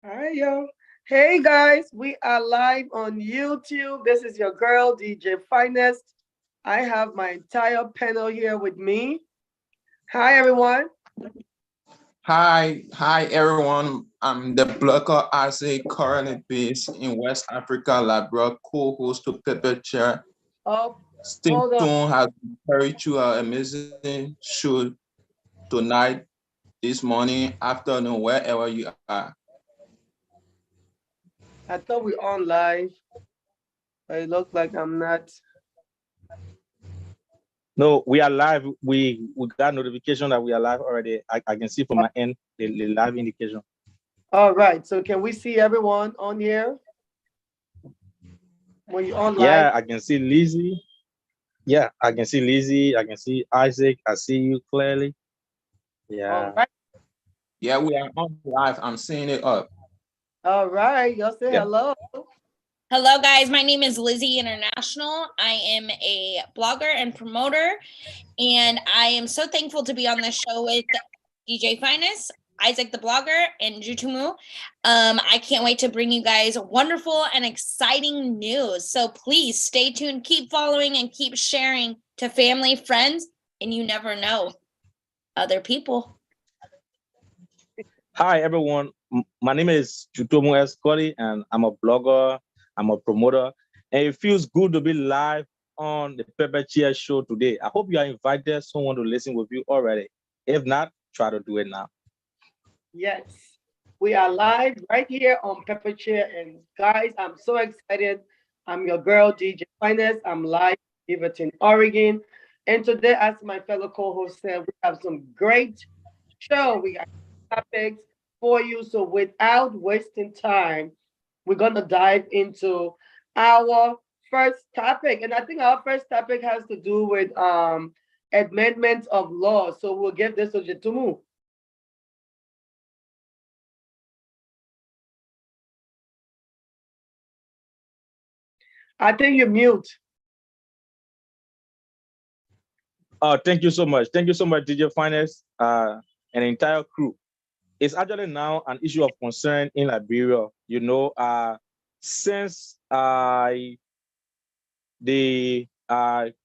Hi, yo. Hey, guys. We are live on YouTube. This is your girl, DJ Finest. I have my entire panel here with me. Hi, everyone. Hi everyone. I'm the blogger Isaac, currently based in West Africa, Labrador, co-host to Pepper Chair. Oh, Stay hold on. tuned as we carry through our amazing show tonight, this morning, afternoon, wherever you are. I thought we on live, but it looks like I'm not. No, we are live. We got notification that we are live already. I can see from my end the live indication. All right. So, can we see everyone on here when you're on live? Yeah, I can see Lizzie. Yeah, I can see Lizzie. I can see Isaac. I see you clearly. All Yeah. right. Yeah, we are on live. I'm seeing it up. All right. Y'all say Yeah. hello. Hello, guys. My name is Lizzie International. I am a blogger and promoter, and I am so thankful to be on this show with DJ Finest, Isaac the blogger, and Jutumu. I can't wait to bring you guys wonderful and exciting news. So please stay tuned, keep following, and keep sharing to family, friends, and you never know, other people. Hi everyone. My name is Jutomo Scotty, and I'm a blogger. I'm a promoter, and it feels good to be live on the Pepper Cheer show today. I hope you are invited someone to listen with you already. If not, try to do it now. Yes. We are live right here on Pepper Chair. And guys, I'm so excited. I'm your girl, DJ Finest. I'm live in Beaverton, Oregon. And today, as my fellow co-host said, we have some great show. We got topics for you. So without wasting time, we're gonna dive into our first topic. And I think our first topic has to do with amendments of law. So we'll give this to Jitumu. I think you're mute. Thank you so much. Thank you so much, DJ Finance, and entire crew. It's actually now an issue of concern in Liberia. Since the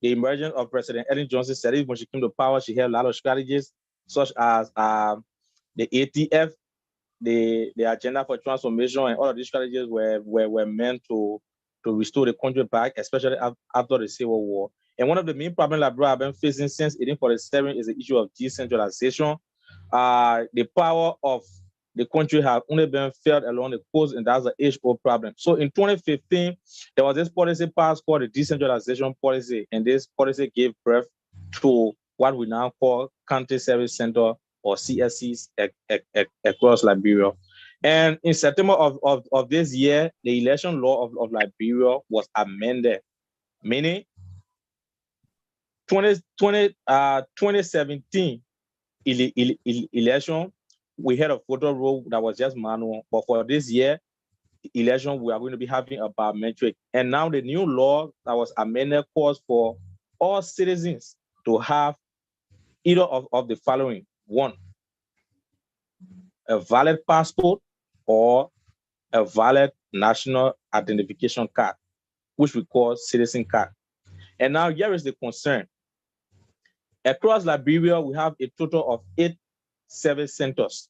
emergence of President Ellen Johnson said it when she came to power, she had a lot of strategies, such as the ATF, the agenda for transformation, and all of these strategies were meant to restore the country back, especially after the Civil War. And one of the main problems Liberia have been facing since 1847 is the issue of decentralization. The power of the country have only been felt along the coast, and that's an age-old problem. So in 2015, there was this policy passed called the decentralization policy, and this policy gave birth to what we now call County Service Center or CSCs across Liberia. And in September of this year, the election law of Liberia was amended, meaning 2017 election, we had a photo roll that was just manual, but for this year election, we are going to be having a biometric. And now the new law that was amended calls for all citizens to have either of the following: one, a valid passport, or a valid national identification card, which we call citizen card. And now here is the concern. Across Liberia, we have a total of 8 service centers.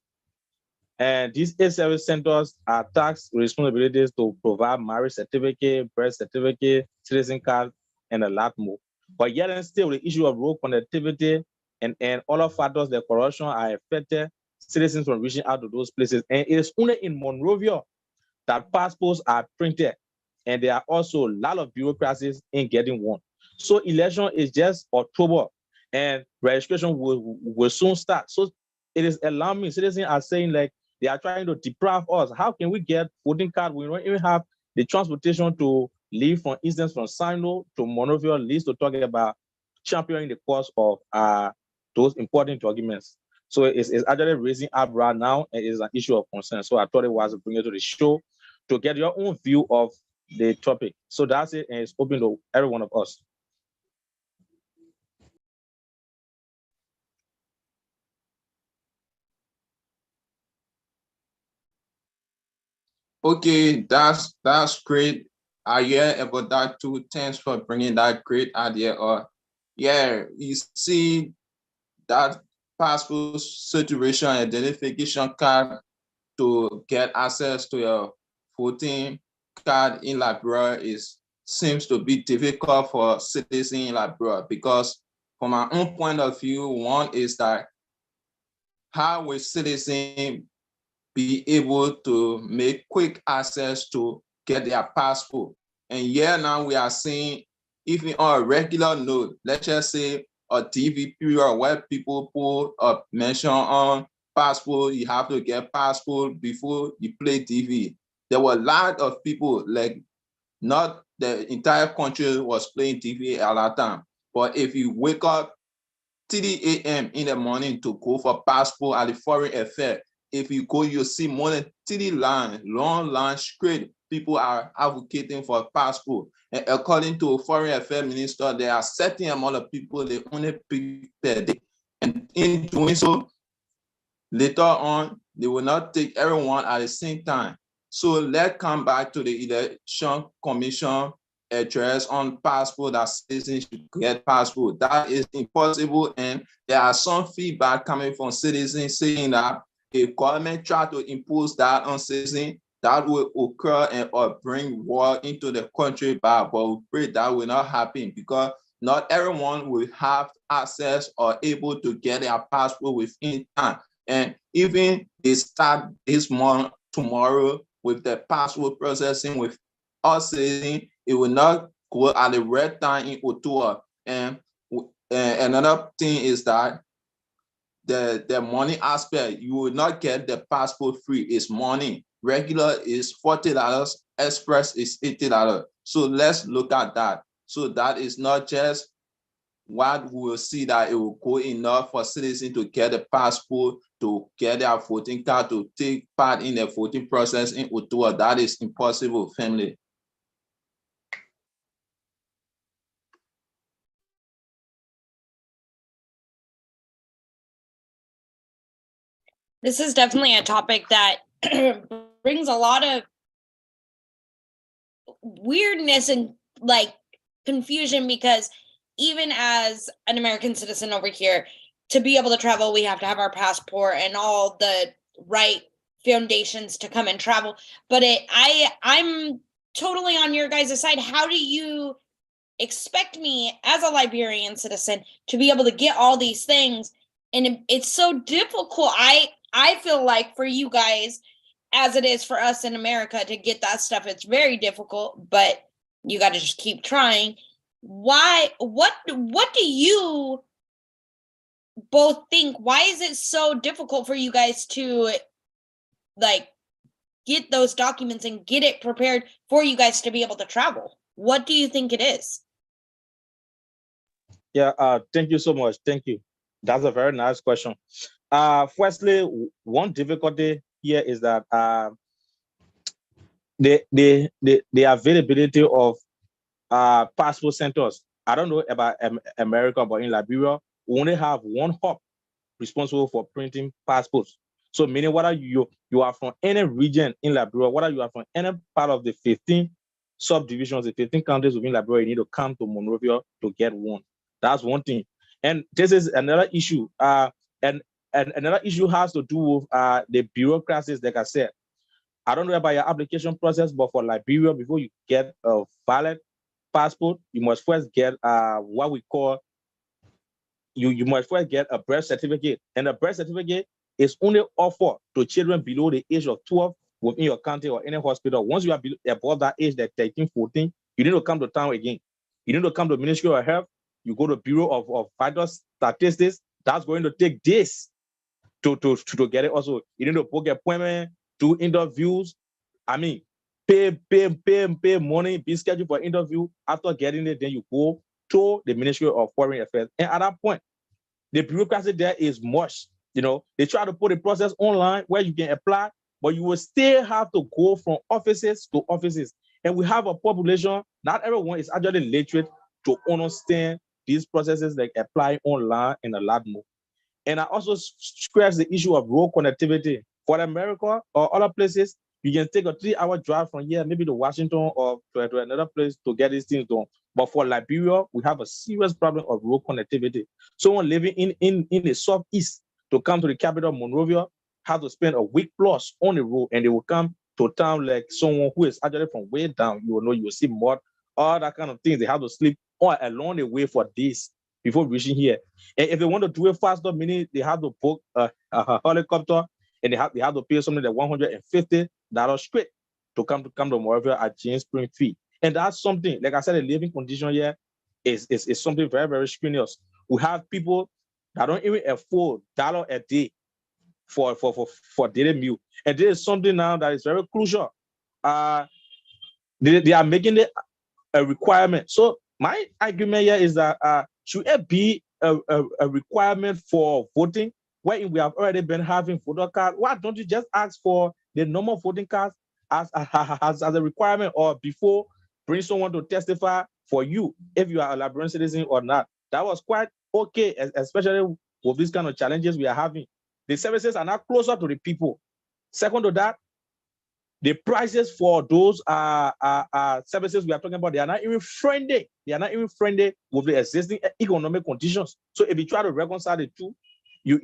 And these 8 service centers are tasked with responsibilities to provide marriage certificate, birth certificate, citizen card, and a lot more. But yet and still, the issue of road connectivity and other factors like corruption are affected citizens from reaching out to those places. And it is only in Monrovia that passports are printed. And there are also a lot of bureaucracies in getting one. So election is just October, and registration will soon start. So it is alarming. Citizens are saying, like, they are trying to deprive us. How can we get voting card? We don't even have the transportation to leave, for instance, from Sino to Monrovia, least to talk about championing the cause of those important documents. So it's actually raising up right now, and it's an issue of concern. So I thought it was to bring it to the show to get your own view of the topic. So that's it, and it's open to every one of us. Okay, that's great. I hear about that too. Thanks for bringing that great idea. Or yeah, you see that passport situation identification card to get access to your voting card in Liberia is seems to be difficult for citizens in Liberia because from my own point of view, one is that how will citizens be able to make quick access to get their passport? And here now we are seeing, even on a regular note, let's just say a TV period where people put a mention on passport, you have to get passport before you play TV. There were a lot of people, like not the entire country was playing TV at that time. But if you wake up 3 a.m. in the morning to go for passport at the foreign affair. If you go, you see more than 3 lines, long lines straight. People are advocating for passport. And according to foreign affairs minister, there are certain amount of people they only pick per day. And in doing so, later on, they will not take everyone at the same time. So let's come back to the election commission address on passport that citizens should get passport. That is impossible, and there are some feedback coming from citizens saying that if government try to impose that on citizens, that will occur and or bring war into the country back. But we pray that will not happen because not everyone will have access or able to get their passport within time. And even they start this month tomorrow with the passport processing with us citizens, it will not go at the red time in Ottawa. And another thing is that the money aspect, you will not get the passport free. It's money. Regular is $40, express is $80. So let's look at that. So that is not just what we will see that it will go enough for citizens to get a passport, to get their voting card, to take part in the voting process in Ottawa. That is impossible, family. This is definitely a topic that brings a lot of weirdness and like confusion because even as an American citizen over here, to be able to travel, we have to have our passport and all the right foundations to come and travel. But I'm totally on your guys' side. How do you expect me as a Liberian citizen to be able to get all these things? And it's so difficult. I feel like for you guys, as it is for us in America to get that stuff, it's very difficult, but you got to just keep trying. Why? What do you both think? Why is it so difficult for you guys to like get those documents and get it prepared for you guys to be able to travel? What do you think it is? Yeah, thank you so much. Thank you. That's a very nice question. Firstly, one difficulty here is that the availability of passport centers. I don't know about America, but in Liberia, we only have one hub responsible for printing passports. So meaning whether you are from any region in Liberia, whether you are from any part of the 15 subdivisions, the 15 counties within Liberia, you need to come to Monrovia to get one. That's one thing. And this is another issue. And another issue has to do with the bureaucracies, like I said. I don't know about your application process, but for Liberia, before you get a valid passport, you must first get what we call you must first get a birth certificate, and a birth certificate is only offered to children below the age of 12 within your county or any hospital. Once you are above that age, that 13, 14, you need to come to town again. You need to come to the Ministry of Health. You go to Bureau of Vital Statistics. That's going to take days to get it. Also, you need to book an appointment, do interviews. I mean, pay money, be scheduled for interview. After getting it, then you go to the Ministry of Foreign Affairs. And at that point, the bureaucracy there is much. They try to put a process online where you can apply, but you will still have to go from offices to offices. And we have a population, not everyone is actually literate to understand these processes like applying online and a lot more. And I also stress the issue of road connectivity. For America or other places, You can take a 3-hour drive from here, maybe to Washington or to another place to get these things done. But for Liberia, we have a serious problem of road connectivity. Someone living in the southeast to come to the capital, Monrovia, have to spend a week plus on the road, and they will come to town like someone who is actually from way down. You will know, you will see mud, all that kind of things. They have to sleep all along the way for days before reaching here. And if they want to do it faster, meaning they have to book a helicopter, and they have to pay something like $150 straight to come to Monrovia at James Spring fee. And that's something, like I said, the living condition here is something very, very strenuous. We have people that don't even afford $1 a day for daily meal. And this is something now that is very crucial. They are making it a requirement. So my argument here is that should it be a requirement for voting when we have already been having voter cards? Why don't you just ask for the normal voting cards as a requirement, or before bring someone to testify for you if you are a Liberian citizen or not? That was quite okay, especially with these kind of challenges we are having. The services are now closer to the people. Second to that, the prices for those services we are talking about, they are not even friendly. They are not even friendly with the existing economic conditions. So if you try to reconcile the two, you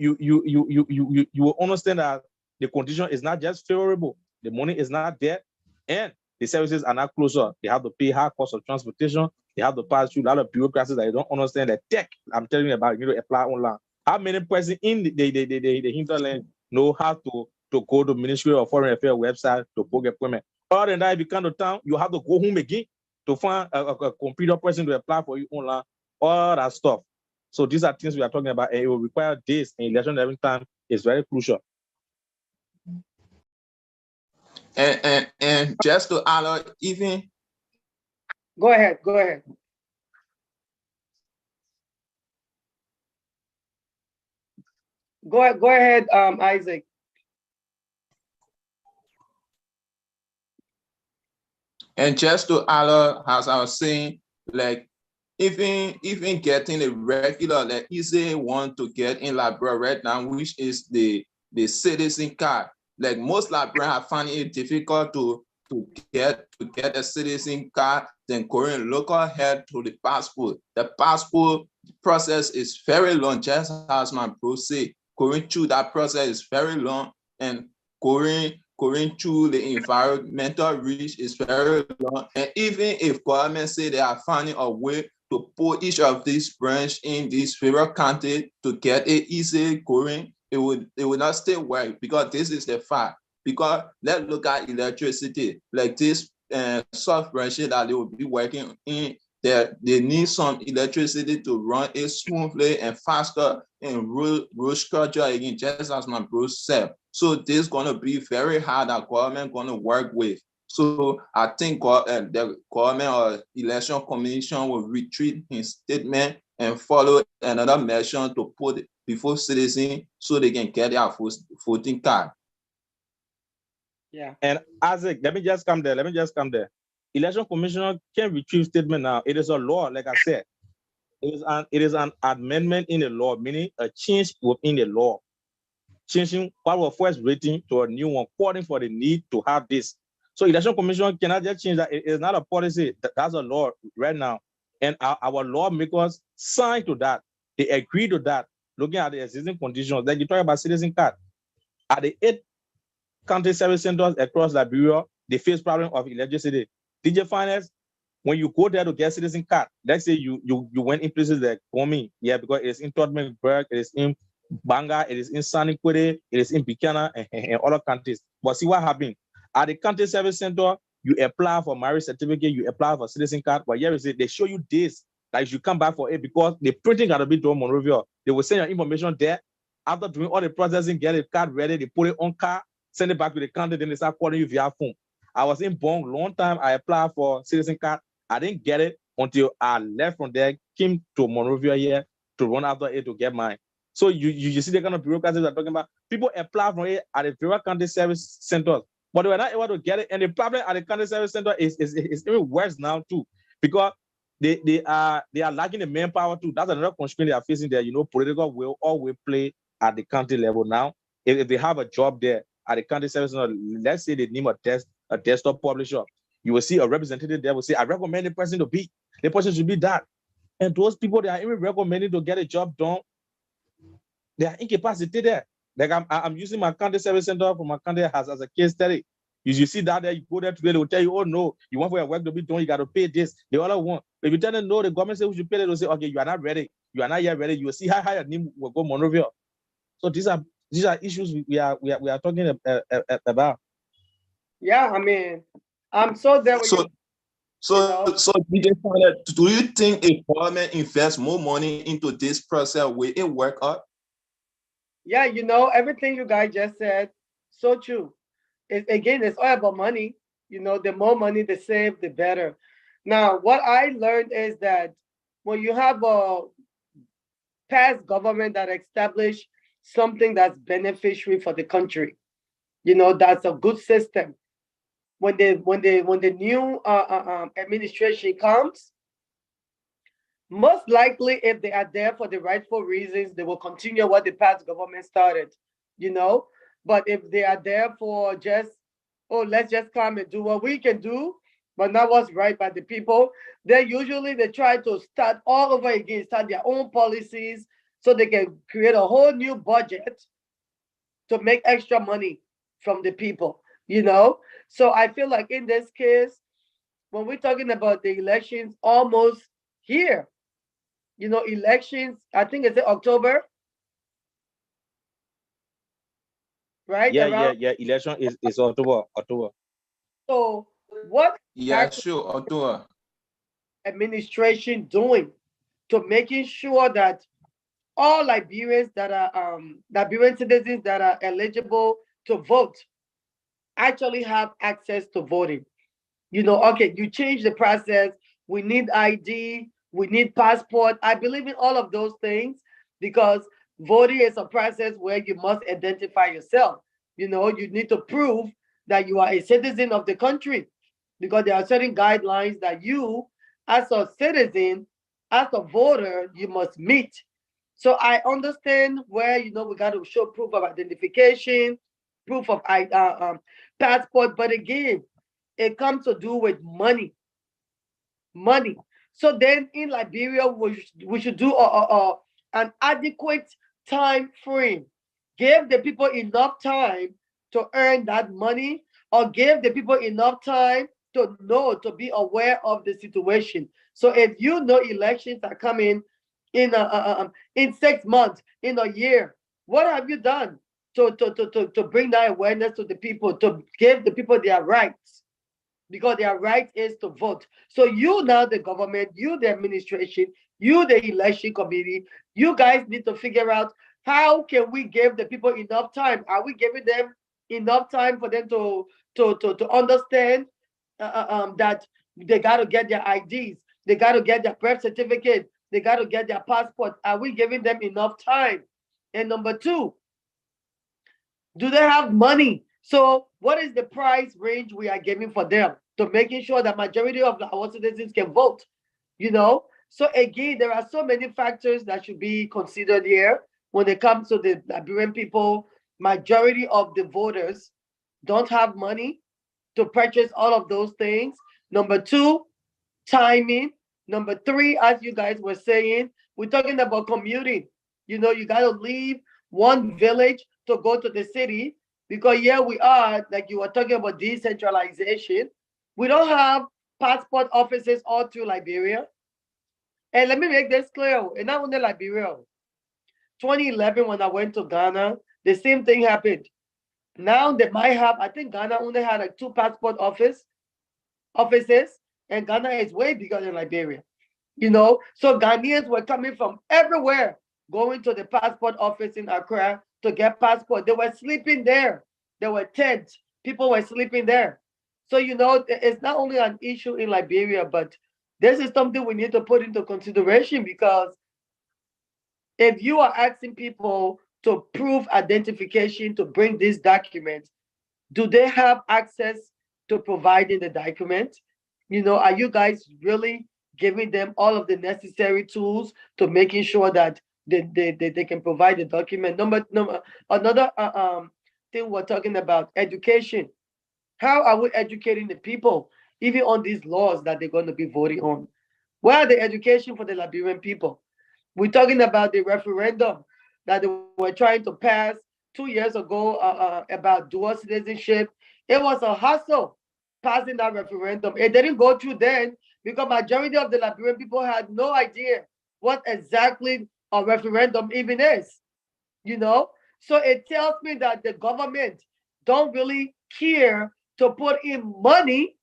will understand that the condition is not just favorable. The money is not there, and the services are not closer. They have to pay high cost of transportation. They have to pass through a lot of bureaucracies that you don't understand. The tech I'm telling you about, you need to apply online. How many persons in the hinterland know how to go to Ministry of Foreign Affairs website to book appointment? Other than that, if you come to town, you have to go home again to find a computer person to apply for you online, all that stuff. So these are things we are talking about, and it will require days, and election every time is very crucial. And just to add on, even Go ahead. Go ahead. Go ahead, Isaac. And just to add on, as I was saying, like even getting a regular, like easy one to get in Liberia right now, which is the citizen card. Like most Liberians are finding it difficult to get a citizen card than going local head to the passport. The passport process is very long, just as my bro said. Going through that process is very long, and going through the environmental reach is very long. And even if government say they are finding a way to put each of these branch in this favorite county to get it easy going, it would not still work, because this is the fact. Because let's look at electricity, like this soft branches that they will be working in, they need some electricity to run it smoothly and faster and road structure again, just as my bro said. So this is going to be very hard that government going to work with. So I think the government or election commission will retreat his statement and follow another measure to put before citizens so they can get their voting card. Yeah. And Isaac, let me just come there. Election commissioner can retrieve statement now. It is a law, like I said. It is an amendment in the law, meaning a change within the law, changing what was first written to a new one, according for the need to have this. So election commission cannot just change that. It is not a policy. That's a law right now. And our lawmakers signed to that. They agreed to that, looking at the existing conditions. Like you talk about citizen card. At the 8 county service centers across Liberia, they face problem of electricity. DJ Finance, when you go there to get citizen card, let's say you went in places like Bomi, yeah, because it's in Todmanburg, it is in Banga, it is in Sanikwede, it is in Bikana and other countries. But see what happened. At the county service center, you apply for marriage certificate, you apply for citizen card, but here is it, they show you this, that you should come back for it, because the printing got to be done Monrovia. They will send your information there. After doing all the processing, get a card ready, they put it on card, send it back to the county, then they start calling you via phone. I was in Bong long time, I applied for citizen card. I didn't get it until I left from there, came to Monrovia here to run after it to get mine. So you see the kind of bureaucracy we're talking about. People apply for it at the various county service centers, but they were not able to get it. And the problem at the county service center is even worse now too, because they are lacking the manpower too. That's another constraint they are facing there. You know, political will always play at the county level now. If they have a job there, at the county service center, let's say the name of a desktop publisher, you will see a representative there will say, I recommend the person to be, the person should be that. And those people that are even recommending to get a job done, they are incapacitated. Like I'm using my county service center for my county as a case study. You see that there, you go there today, they will tell you, oh no, you want for your work to be done, you got to pay this, the other one. If you tell them no, the government says we should pay, they will say, okay, you are not ready, you are not yet ready. You will see how high your name will go Monrovia. So these are issues we are talking about. Yeah, I mean, I'm so there with you. So DJ Finance, do you think if government invests more money into this process, will it work out? Yeah, everything you guys just said, so true. Again, it's all about money. The more money they save, the better. Now, what I learned is that when you have a past government that established something that's beneficiary for the country, that's a good system. When the new administration comes, most likely, if they are there for the rightful reasons, they will continue what the past government started, you know. But if they are there for just, oh, let's just come and do what we can do, but not what's right by the people, then usually they try to start all over again, start their own policies so they can create a whole new budget to make extra money from the people. So I feel like in this case, when we're talking about the elections almost here, elections, I think it's in October, right? Yeah, Around. election is October. So what Yeah, exactly sure, Ottawa. administration doing to making sure that all Liberians that are Liberian citizens that are eligible to vote actually have access to voting? Okay, you change the process. We need ID, we need passport. I believe in all of those things because voting is a process where you must identify yourself. You need to prove that you are a citizen of the country because there are certain guidelines that you, as a citizen, as a voter, you must meet. So I understand where we got to show proof of identification, proof of passport, but again, it comes to do with money. So then in Liberia, we should do an adequate time frame. Give the people enough time to earn that money, or give the people enough time to know, to be aware of the situation. So if you know elections are coming in 6 months, in a year, what have you done to bring that awareness to the people, to give the people their rights? Because their right is to vote. So you now, the government, you, the administration, you, the election committee, you guys need to figure out how can we give the people enough time? Are we giving them enough time for them to understand that they got to get their IDs, they got to get their birth certificate, they got to get their passport? Are we giving them enough time? And number two, do they have money? So what is the price range we are giving for them to making sure that majority of our citizens can vote? So again, there are so many factors that should be considered here when it comes to the Liberian people. Majority of the voters don't have money to purchase all of those things. Number two, timing. Number three, as you guys were saying, we're talking about commuting. You got to leave one village to go to the city because here we are, like you were talking about decentralization. We don't have passport offices all through Liberia. And let me make this clear, and not only Liberia. 2011, when I went to Ghana, the same thing happened. Now they might have, I think Ghana only had like two passport offices, and Ghana is way bigger than Liberia. So Ghanaians were coming from everywhere, going to the passport office in Accra to get passport. They were sleeping there. There were tents. People were sleeping there. So it's not only an issue in Liberia, but this is something we need to put into consideration because if you are asking people to prove identification to bring these documents, do they have access to providing the document? Are you guys really giving them all of the necessary tools to making sure that they can provide the document? Another thing we're talking about, education. How are we educating the people, even on these laws that they're going to be voting on? Where are the education for the Liberian people? We're talking about the referendum that they were trying to pass 2 years ago about dual citizenship. It was a hustle passing that referendum. It didn't go through then because majority of the Liberian people had no idea what exactly a referendum even is. You know, so it tells me that the government don't really care to put in money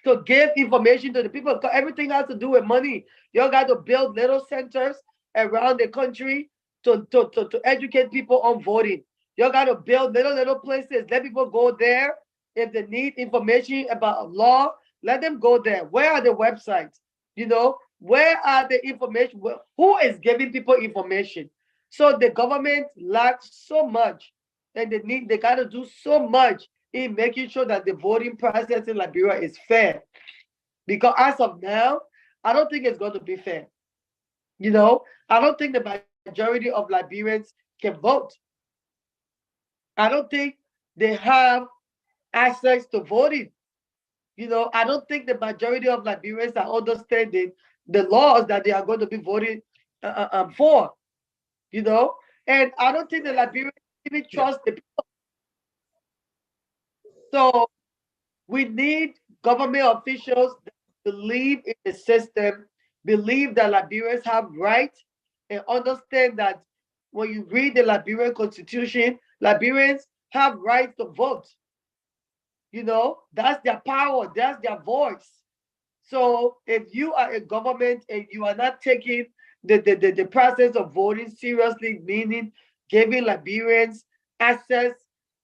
to give information to the people. 'Cause everything has to do with money. You got to build little centers around the country to educate people on voting. You got to build little places. Let people go there. If they need information about a law, let them go there. Where are the websites? You know, where are the information? Who is giving people information? So the government lacks so much, and they got to do so much in making sure that the voting process in Liberia is fair. Because as of now, I don't think it's going to be fair. You know, I don't think the majority of Liberians can vote. I don't think they have access to voting. You know, I don't think the majority of Liberians are understanding the laws that they are going to be voting for. You know, and I don't think the Liberians even Yeah. trust the people. So we need government officials that believe in the system, believe that Liberians have rights, and understand that when you read the Liberian constitution, Liberians have rights to vote. You know, that's their power, that's their voice. So if you are a government and you are not taking the process of voting seriously, meaning giving Liberians access,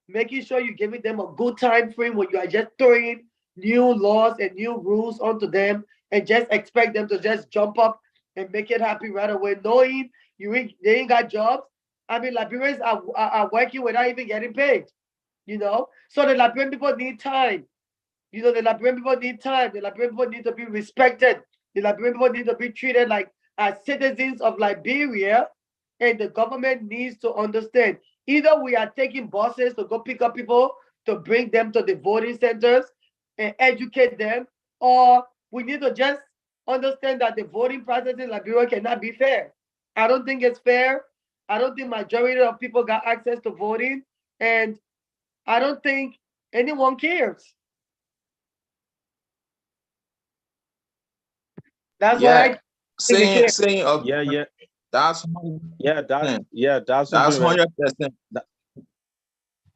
making sure you're giving them a good time frame when you are just throwing new laws and new rules onto them and just expect them to just jump up and make it happen right away, knowing they ain't got jobs. I mean, Liberians are working without even getting paid, you know? So the Liberian people need time. You know, the Liberian people need time. The Liberian people need to be respected. The Liberian people need to be treated like as citizens of Liberia. And the government needs to understand either we are taking buses to go pick up people to bring them to the voting centers and educate them, or we need to just understand that the voting process in Liberia cannot be fair. I don't think it's fair. I don't think majority of people got access to voting, and I don't think anyone cares. That's what I Yeah, think it saying can. saying of Yeah, yeah, that's yeah. That 100%. yeah, that's That's something right. 100%. That,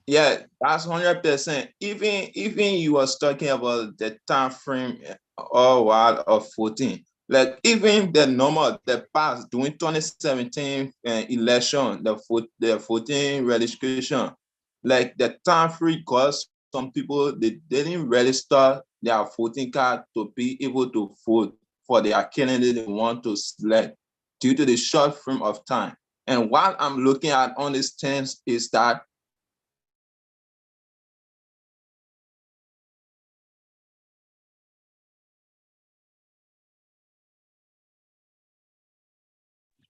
Yeah, that's 100%. Even you was talking about the time frame or while of 14. Like even the normal the past during 2017 election, the 14 registration, like the time free cause some people they didn't register their voting card to be able to vote for their candidate they want to select due to the short frame of time. And what I'm looking at on these things is that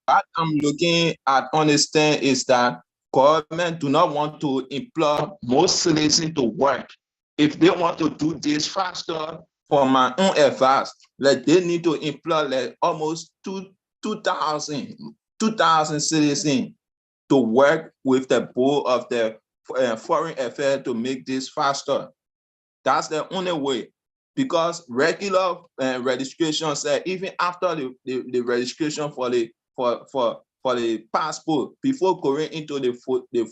what I'm looking at understand is that government do not want to employ most citizens to work. If they want to do this faster, for my own advice, like they need to employ like almost 2,000 citizens to work with the board of the foreign affairs to make this faster. That's the only way. Because regular registration say even after the registration for the passport, before going into the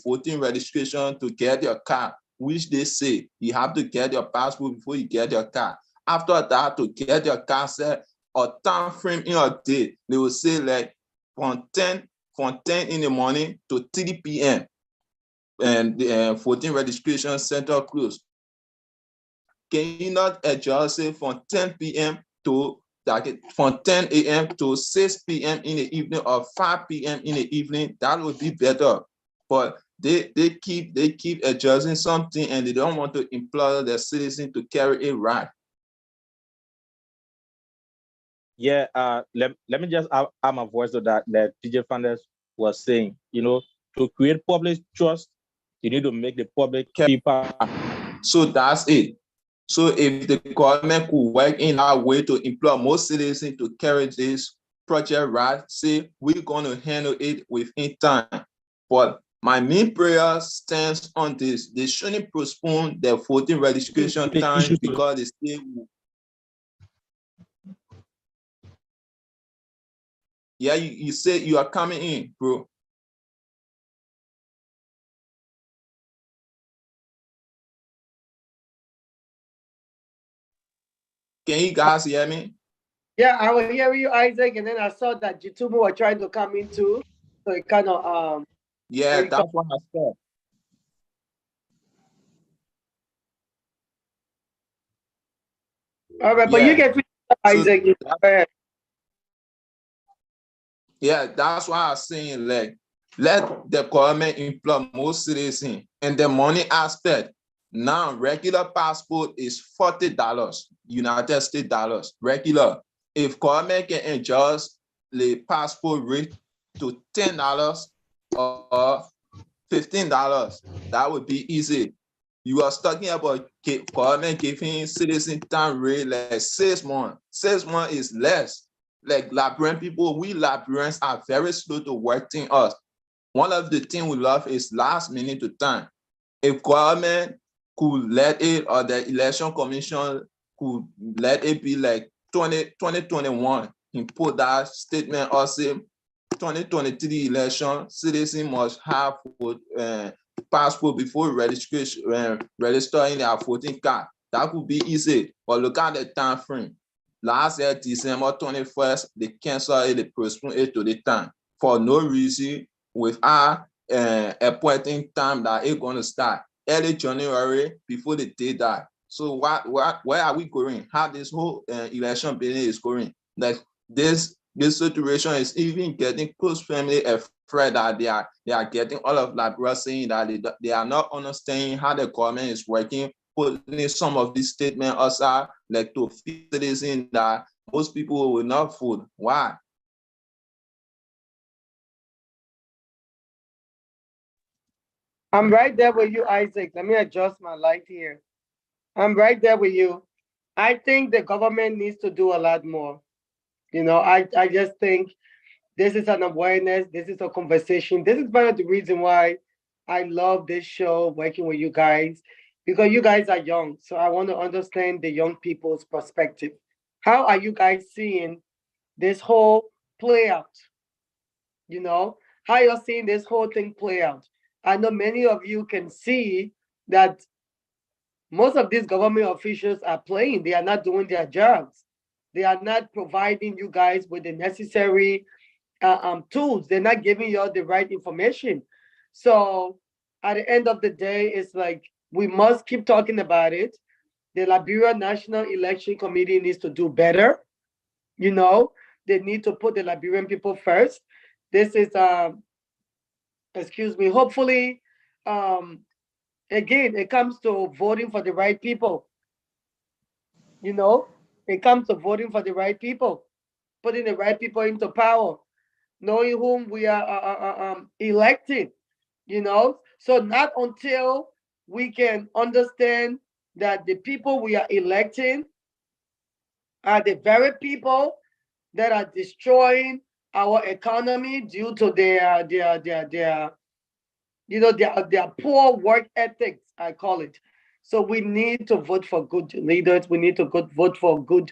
voting registration to get your card, which they say you have to get your passport before you get your card. After that, to get your card, say a time frame in a day, they will say like from 10 in the morning to 3 p.m. and the voting registration center closed. Can you not adjust it from 10 p.m. to like from 10 a.m. to 6 p.m. in the evening or 5 p.m. in the evening? That would be better. But they keep adjusting something and they don't want to employ the citizen to carry it right. yeah. Let me just add my voice to that DJ Fanders was saying. You know, to create public trust, You need to make the public people. So that's it. So if the government could work in that way to employ more citizens to carry this project right, say we're going to handle it within time. But my main prayer stands on this. They shouldn't postpone their voting registration time because they still. Yeah, you said you are coming in, bro. Can you guys hear me? Yeah, I was hearing you, Isaac, and then I saw that Jitumu were trying to come in too. So it kind of Yeah, that's what I said. all right, but you Yeah. can finish up, So Isaac. Go ahead. yeah, that's why I'm saying, like, let the government employ more citizens. And the money aspect, now regular passport is $40, United States dollars, regular. If government can adjust the passport rate to $10 or $15, that would be easy. You are talking about government giving citizen time rate like 6 months. 6 months is less. Like Liberian people, we Liberians are very slow to work things us. One of the things we love is last minute to time. If government could let it, or the election commission could let it be like 2021, and put that statement or say 2023 election, citizens must have passport before registration, registering their voting card. That could be easy, but look at the time frame. Last year, December 21st, they canceled it, they postponed it to the time for no reason, without appointing time that it's going to start. Early January, before they did that. So where are we going? How this whole election building is going? Like this situation is even getting close family afraid that they are getting all of Liberia saying that they are not understanding how the government is working, putting some of these statements aside, like to feed citizens that most people will not vote. Why? I'm right there with you, Isaac. Let me adjust my light here. I'm right there with you. I think the government needs to do a lot more. I just think this is an awareness. This is a conversation. This is part of the reason why I love this show, working with you guys, because you guys are young. So I want to understand the young people's perspective. How are you guys seeing this whole play out? You know, how you're seeing this whole thing play out. I know many of you can see that most of these government officials are playing. They are not doing their jobs. They are not providing you guys with the necessary tools. They're not giving you all the right information. So at the end of the day, it's like we must keep talking about it. The Liberia National Election Committee needs to do better. You know, they need to put the Liberian people first. This is excuse me, hopefully, um, again, it comes to voting for the right people. You know, it comes to voting for the right people, putting the right people into power, knowing whom we are electing. So not until we can understand that the people we are electing are the very people that are destroying our economy due to their poor work ethics, I call it. So we need to vote for good leaders. We need to vote for good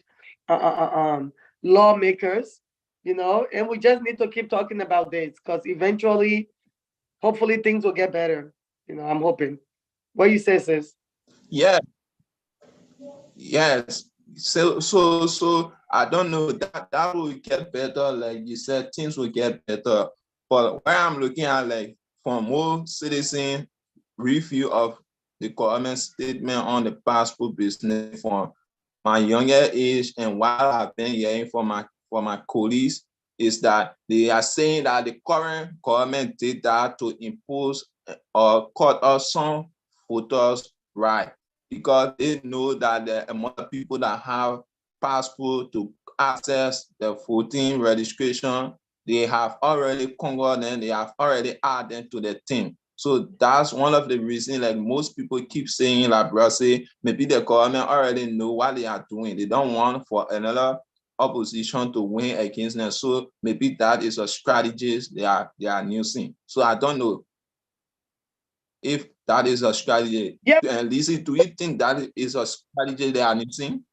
uh, uh, uh, um, lawmakers, and we just need to keep talking about this because eventually, hopefully, things will get better. I'm hoping. What you say, sis? Yeah, yes. So I don't know, that will get better. Like you said, things will get better. But where I'm looking at, like, from more citizen review of the government statement on the passport business from my younger age, and while I've been hearing from my colleagues, is that they are saying that the current government did that to impose or cut off some voters' right, because they know that the amount of people that have passport to access the voting registration, they have already conquered them, they have already added them to the team. So that's one of the reasons, like most people keep saying, like bro, say maybe the government already know what they are doing. They don't want for another opposition to win against them. So maybe that is a strategy they are using. So I don't know if that is a strategy. Yeah. And Lizzie, do you think that is a strategy they are using?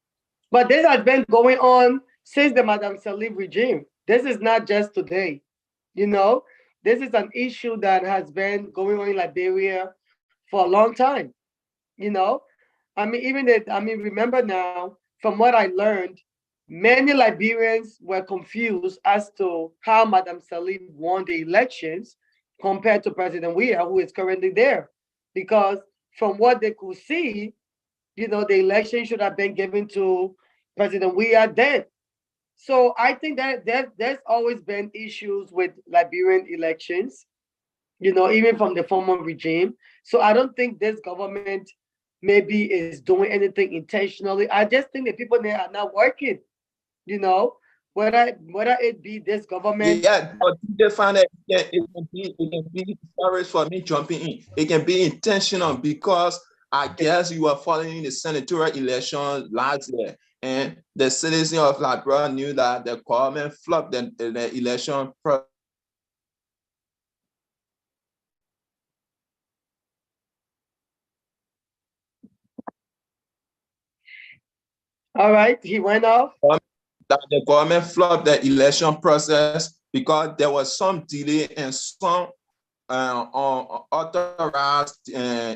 But this has been going on since the Madame Salib regime. This is not just today. You know, this is an issue that has been going on in Liberia for a long time. You know, I mean, remember now, from what I learned, many Liberians were confused as to how Madame Salib won the elections compared to President Weah, who is currently there. Because from what they could see, the election should have been given to President Weah then. So I think that there's always been issues with Liberian elections, even from the former regime. So I don't think this government maybe is doing anything intentionally. I just think the people there are not working, you know, whether it be this government. Yeah, but they find that it can be, sorry for me jumping in. It can be intentional because I guess you are following the senatorial election last year, and the citizens of Liberia knew that the government flopped the election process. All right, he went off. That the government flopped the election process because there was some delay and some unauthorized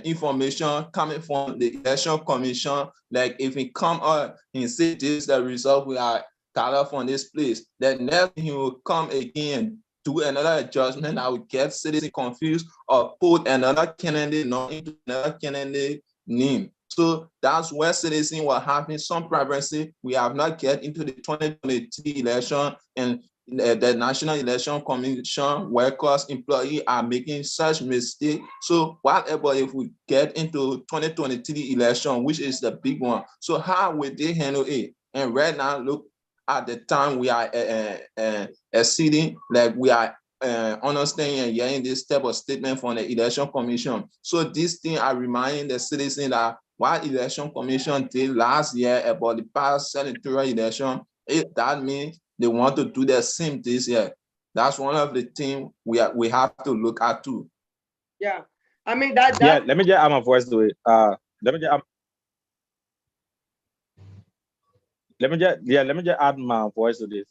information coming from the election commission. Like if he come up and say this is the result we are got from this place, then next he will come again and do another adjustment that will get citizens confused or put another candidate not into another candidate name. So that's where citizens were having some privacy. We have not get into the 2023 election, and the National Election Commission workers, employees are making such mistake. So whatever, if we get into 2023 election, which is the big one, so how will they handle it? And right now, look at the time we are exceeding, like we are understanding and hearing this type of statement from the election commission. So this thing are reminding the citizens that what election commission did last year about the past senatorial election, that means they want to do the same this year. That's one of the things we have to look at too. Yeah, I mean that. Yeah, let me just add my voice to it. Let me just add my voice to this.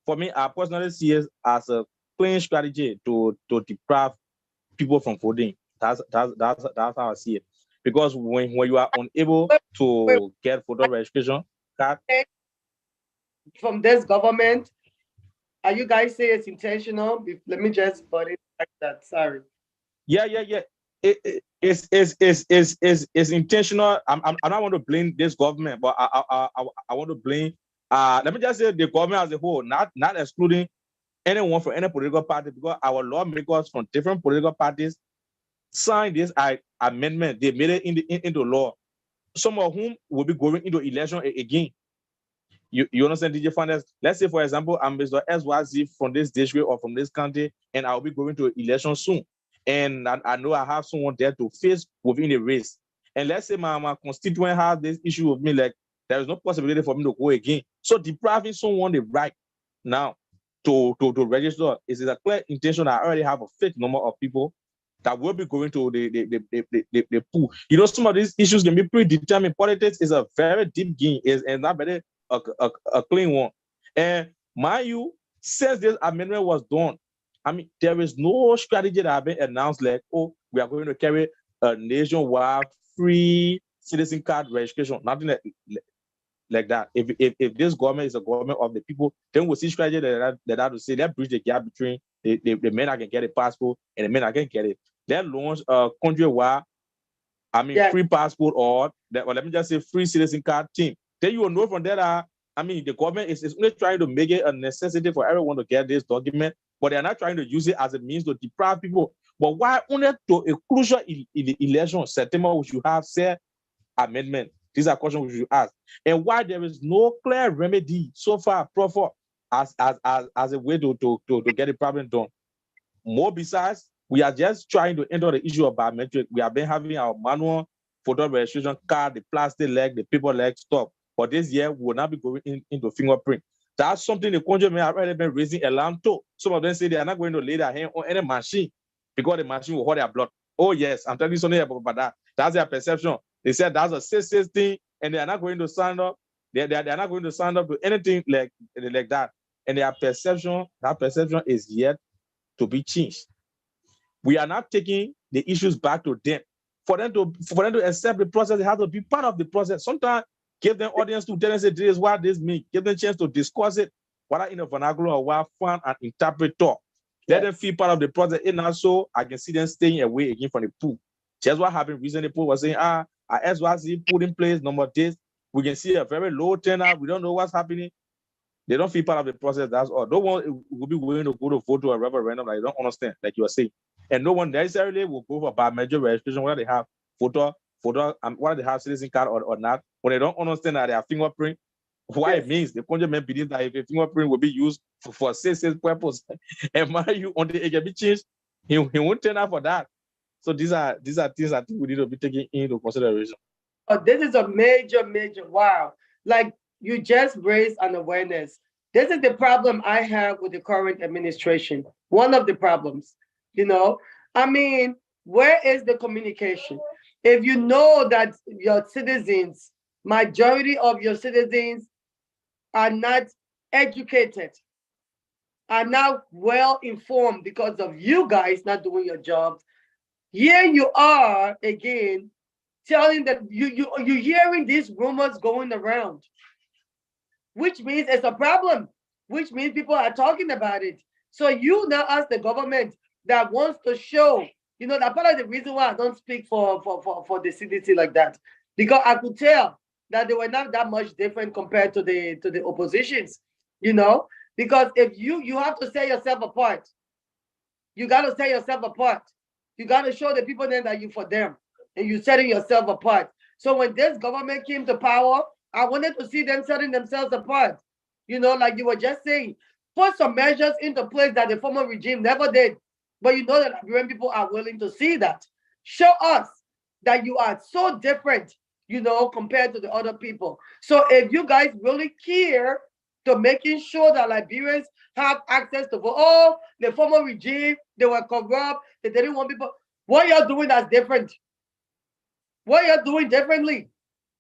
For me, I personally see it as a clean strategy to deprive people from voting. That's how I see it. Because when you are unable to get voter registration card from this government, are you guys saying it's intentional? Let me just put it like that. Sorry. Yeah. It's intentional. I don't want to blame this government, but I want to blame. Let me just say the government as a whole, not excluding anyone from any political party, because our lawmakers from different political parties signed this amendment. They made it into law. Some of whom will be going into election again. You understand, DJ Finance? Let's say, for example, I'm Mr. SYZ from this district or from this county, and I'll be going to election soon. And I know I have someone there to face within the race. And let's say my constituent has this issue with me, like there is no possibility for me to go again. So depriving someone the right now to register is a clear intention. I already have a fixed number of people that will be going to the pool. Some of these issues can be predetermined. Politics is a very deep game, and not very a clean one. And mind you, since this amendment was done, I mean, there is no strategy that has been announced like, oh, we are going to carry a nationwide free citizen card registration. Nothing like that. If this government is a government of the people, then we'll see strategy that have to say, let's bridge the gap between the men that can get a passport and the men that can get it. Let's launch a countrywide, free passport or let me just say free citizen card team. Then you will know from there that, the government is only trying to make it a necessity for everyone to get this document, but they're not trying to use it as a means to deprive people. But why only to a crucial election, September, we should have said amendment? These are questions we should ask. And why there is no clear remedy so far, proper, as a way to get the problem done. More besides, We are just trying to enter the issue of biometric. We have been having our manual photo registration card, the plastic leg, the paper leg stuff. But this year, we will not be going into fingerprint. That's something the country may have already been raising alarm to. Some of them say they are not going to lay their hand on any machine because the machine will hold their blood. Oh, yes, I'm telling you something about that. That's their perception. They said that's a safe thing, and they are not going to stand up. They are not going to stand up to anything like that. And their perception, that perception is yet to be changed. We are not taking the issues back to them. For them to accept the process, they have to be part of the process. Sometimes give them audience to tell them, say, this is what this means. Give them a chance to discuss it, whether in a vernacular or what find an interpreter. Let them feel part of the process. And also, I can see them staying away again from the pool. Just what happened recently, people were saying, our SYC put in place number this. We can see a very low turnout. We don't know what's happening. They don't feel part of the process. That's all. No one will be willing to go to vote to a referendum that they don't understand, like you are saying. And no one necessarily will go for biometric registration, whether they have photo, whether they have citizen card or not. When they don't understand that they have fingerprint, what it means, the country may believe that if a fingerprint will be used for safe purpose, and you until it can be changed, he won't turn out for that. So these are things I think we need to be taking into consideration. Oh, this is a major, wow. Like you just raised an awareness. This is the problem I have with the current administration. One of the problems, I mean, where is the communication? If you know that your citizens, majority of your citizens are not educated, are not well informed because of you guys not doing your jobs, here you are again telling that you're hearing these rumors going around, which means it's a problem, which means people are talking about it. So you now ask the government that wants to show, that part of the reason why I don't speak for the CDC like that, because I could tell that they were not that much different compared to the oppositions, because if you have to set yourself apart, you got to set yourself apart. You got to show the people then that you for them, and you setting yourself apart. So when this government came to power, I wanted to see them setting themselves apart. Like you were just saying, put some measures into place that the former regime never did. But you know that Liberian people are willing to see that. Show us that you are so different, compared to the other people. So if you guys really care to making sure that Liberians have access to vote, oh, the former regime, they were corrupt, they didn't want people. What you're doing that's different? What you're doing differently?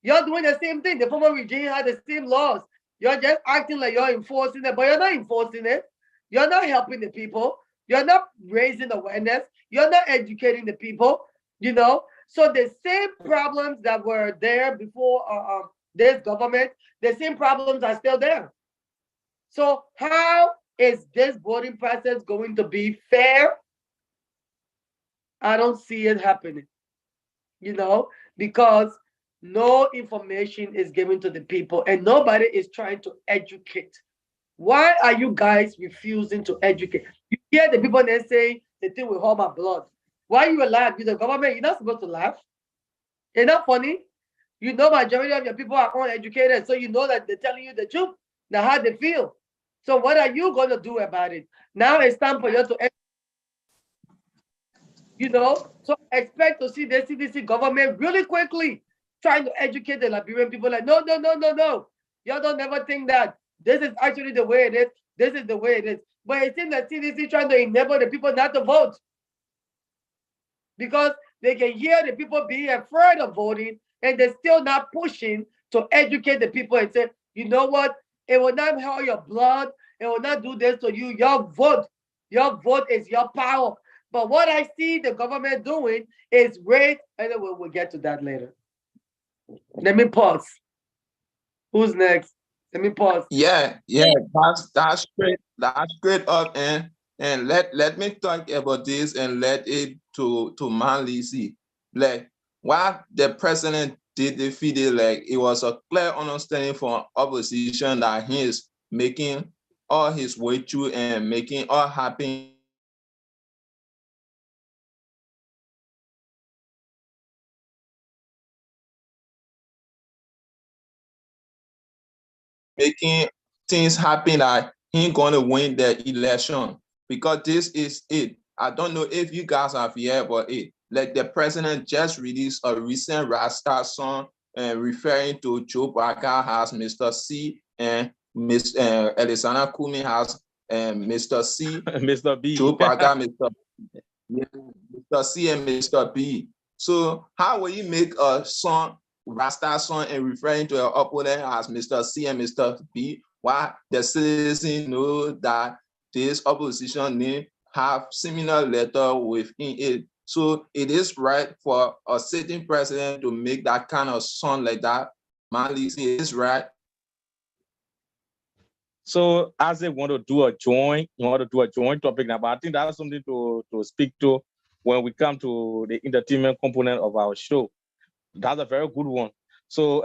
You're doing the same thing. The former regime had the same laws. You're just acting like you're enforcing it, but you're not enforcing it. You're not helping the people. You're not raising awareness. You're not educating the people, So the same problems that were there before this government, the same problems are still there. So how is this voting process going to be fair? I don't see it happening, because no information is given to the people and nobody is trying to educate. Why are you guys refusing to educate? You hear the people that say the thing will hold my blood. Why you laugh? You're the government. You're not supposed to laugh. It's not funny. Majority of your people are uneducated, so you know that they're telling you the truth, now how they feel. So what are you going to do about it? Now it's time for you to, so expect to see the CDC government really quickly trying to educate the Liberian people. Like, no, no, no, no, no. Y'all don't never think that this is actually the way it is. This is the way it is. But it seems that CDC trying to enable the people not to vote because they can hear the people being afraid of voting and they're still not pushing to educate the people and say, you know what? It will not hold your blood. It will not do this to you. Your vote is your power. But what I see the government doing is great. And then we'll get to that later. Let me pause. Who's next? Let me pause. Yeah, that's great. That's great up and let me talk about this and let it to Manly see. Like what the president did defeat it, like it was a clear understanding from opposition that he is making all his way through and making all happen making things happen that he ain't gonna win the election because this is it. I don't know if you guys have heard about it. Like the president just released a recent Rasta song referring to Joe Biden as Mr. C and Miss Alexander Kumi has Mr. C, Mr. B. Joe Biden, Mr. C and Mr. B. So how will you make a song, Rasta song, and referring to your opponent as Mr. C and Mr. B? Why the citizens know that this opposition name have similar letter within it. So it is right for a sitting president to make that kind of song like that. Man, it is right. So as they want to do a joint topic now, but I think that's something to speak to when we come to the entertainment component of our show. That's a very good one. So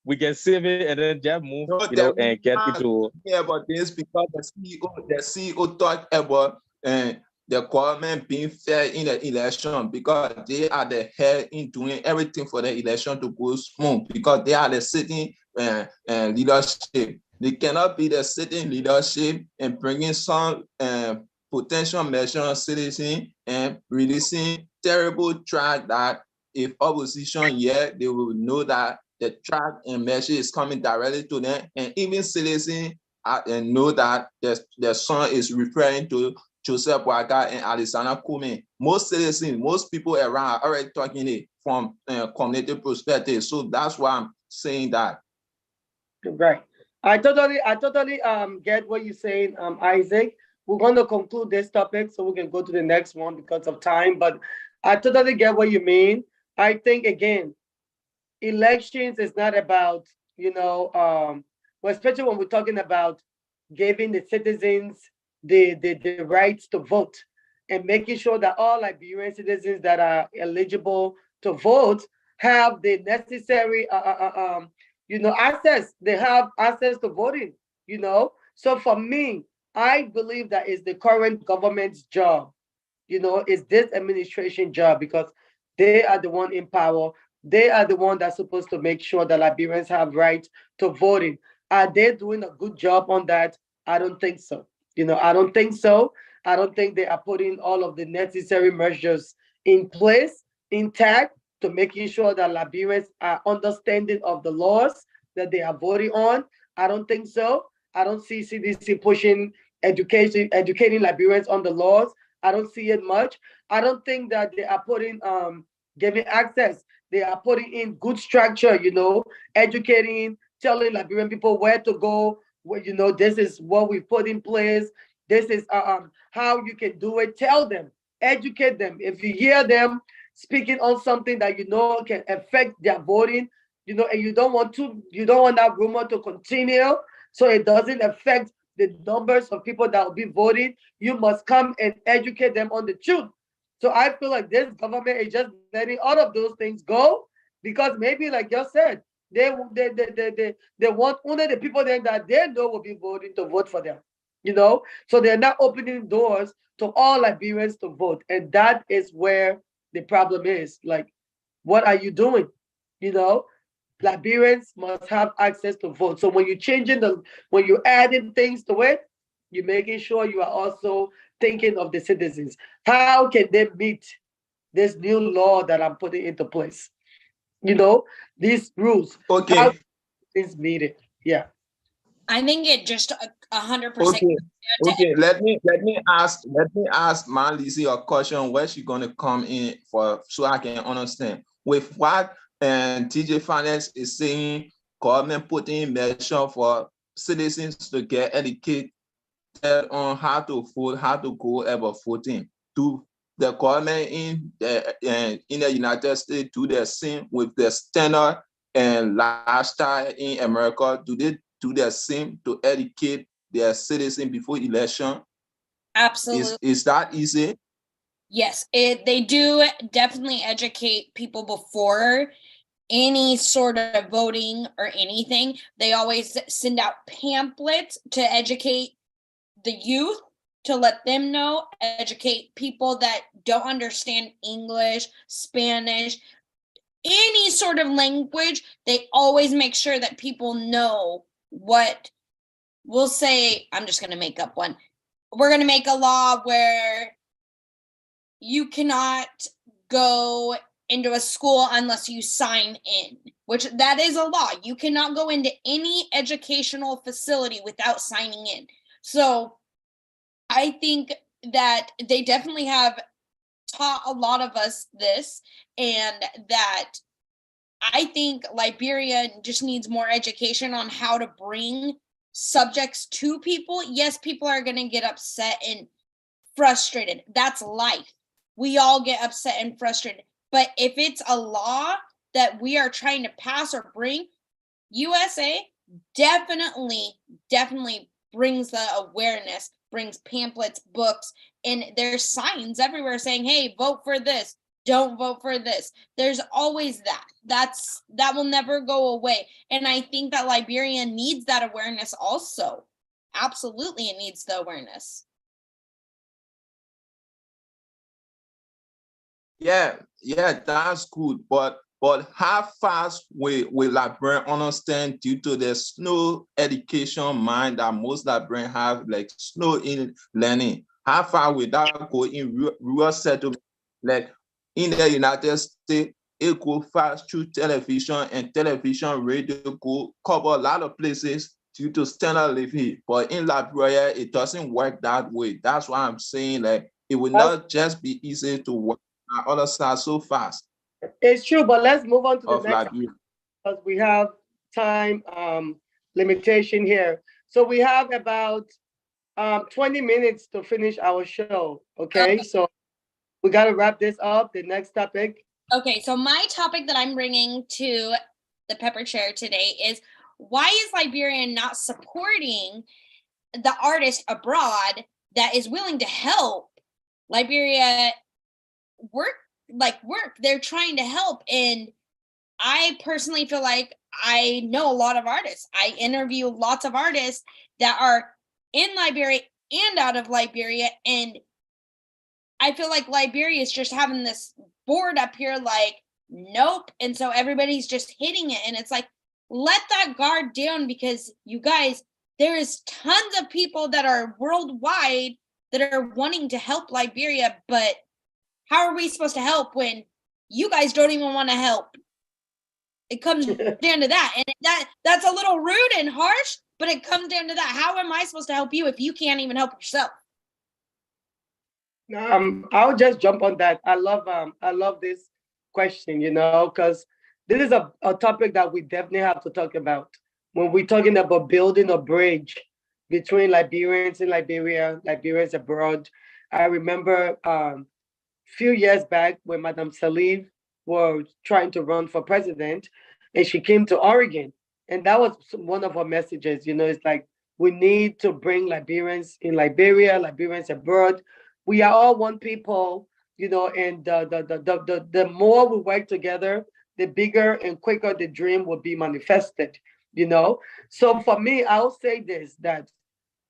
we can save it and then just move, No, and get into about this because the CEO talked about the government being fair in the election because they are the head in doing everything for the election to go smooth because they are the sitting leadership. They cannot be the sitting leadership and bringing some potential measures citizen and releasing terrible track that if opposition yet they will know that the track and message is coming directly to them, and even citizens and know that the song is referring to Joseph Boaga and Alexander Kumi. Most citizens, most people around are already talking it from community perspective. So that's why I'm saying that. Right. I totally get what you're saying, Isaac. We're going to conclude this topic so we can go to the next one because of time. But I totally get what you mean. I think again, elections is not about, well, especially when we're talking about giving the citizens the rights to vote and making sure that all Liberian citizens that are eligible to vote have the necessary access. They have access to voting, So for me, I believe that is the current government's job, is this administration job because they are the one in power. They are the one that's supposed to make sure that Liberians have right to voting. Are they doing a good job on that? I don't think so. I don't think so. I don't think they are putting all of the necessary measures in place, intact, to making sure that Liberians are understanding of the laws that they are voting on. I don't think so. I don't see CDC pushing educating Liberians on the laws. I don't see it much. I don't think that they are putting giving access. They are putting in good structure, educating, telling Liberian people where to go. Where, this is what we put in place. This is how you can do it. Tell them, educate them. If you hear them speaking on something that can affect their voting, and you don't want that rumor to continue, so it doesn't affect the numbers of people that will be voting. You must come and educate them on the truth. So I feel like this government is just letting all of those things go because maybe, like you said, they want only the people then that they know will be voting to vote for them. So they're not opening doors to all Liberians to vote, and that is where the problem is. Like, what are you doing? Liberians must have access to vote. So when when you're adding things to it, you're making sure you are also thinking of the citizens. How can they meet this new law that I'm putting into place? These rules. Okay. How is meet it? Yeah. I think it just 100%. Okay. Let me ask Marlisi a question where she gonna come in for so I can understand. With what TJ Finance is saying, government putting measure for citizens to get educated on how to vote, how to go about voting. Do the government in the United States do the same with the standard and lifestyle in America? Do they do the same to educate their citizens before election? Absolutely. Is that easy? Yes, they do definitely educate people before any sort of voting or anything. They always send out pamphlets to educate the youth, to let them know, educate people that don't understand English, Spanish, any sort of language. They always make sure that people know what we'll say. I'm just going to make up one. We're going to make a law where you cannot go into a school unless you sign in, which that is a law. You cannot go into any educational facility without signing in. So I think that they definitely have taught a lot of us this, and that I think Liberia just needs more education on how to bring subjects to people. Yes, people are going to get upset and frustrated. That's life. We all get upset and frustrated. But if it's a law that we are trying to pass or bring, USA definitely brings the awareness, brings pamphlets, books, and there's signs everywhere saying, hey, vote for this, don't vote for this. There's always that. That will never go away. And I think that Liberia needs that awareness also. Absolutely, it needs the awareness. Yeah, that's good. But how fast will Liberian understand due to the slow education mind that most Liberian have, like slow in learning? How far will that go in rural settlement? Like in the United States, it go fast through television, and television radio go cover a lot of places due to standard living. But in Liberia, it doesn't work that way. That's why I'm saying, like, it will not just be easy to work other side so fast It's true, but let's move on to the of next Liberia. because we have time limitation here. So we have about 20 minutes to finish our show. Okay, so we got to wrap this up. The next topic. Okay, so my topic that I'm bringing to the Pepper Chair today is, why is Liberia not supporting the artist abroad that is willing to help Liberia work? They're trying to help. And I personally feel like I know a lot of artists. I interview lots of artists that are in Liberia and out of Liberia, and I feel like Liberia is just having this board up here like, nope. And so everybody's just hitting it. And it's like, let that guard down, because you guys, there is tons of people that are worldwide that are wanting to help Liberia. But how are we supposed to help when you guys don't even want to help? It comes down to that. And that's a little rude and harsh, but it comes down to that. How am I supposed to help you if you can't even help yourself? I'll just jump on that. I love this question, because this is a topic that we definitely have to talk about when we're talking about building a bridge between Liberians in Liberia, Liberians abroad. I remember few years back when Madame Salif was trying to run for president, and she came to Oregon, and that was one of her messages. It's like, we need to bring Liberians in Liberia, Liberians abroad. We are all one people, and the more we work together, the bigger and quicker the dream will be manifested. So for me, I'll say this, that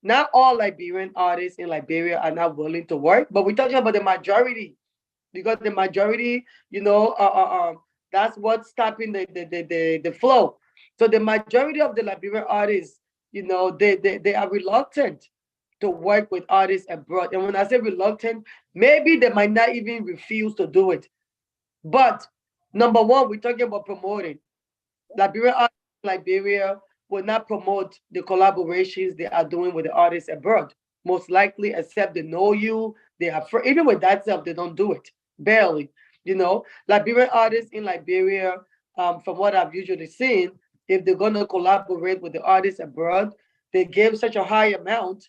not all Liberian artists in Liberia are not willing to work, but we're talking about the majority, because the majority, that's what's stopping the flow. So the majority of the Liberian artists, they are reluctant to work with artists abroad. And when I say reluctant, maybe they might not even refuse to do it. But number one, we're talking about promoting. Liberian artists in Liberia will not promote the collaborations they are doing with the artists abroad. Most likely, except they know you, they are even with that stuff, they don't do it. Barely. Liberian artists in Liberia, from what I've usually seen, if they're gonna collaborate with the artists abroad, they give such a high amount,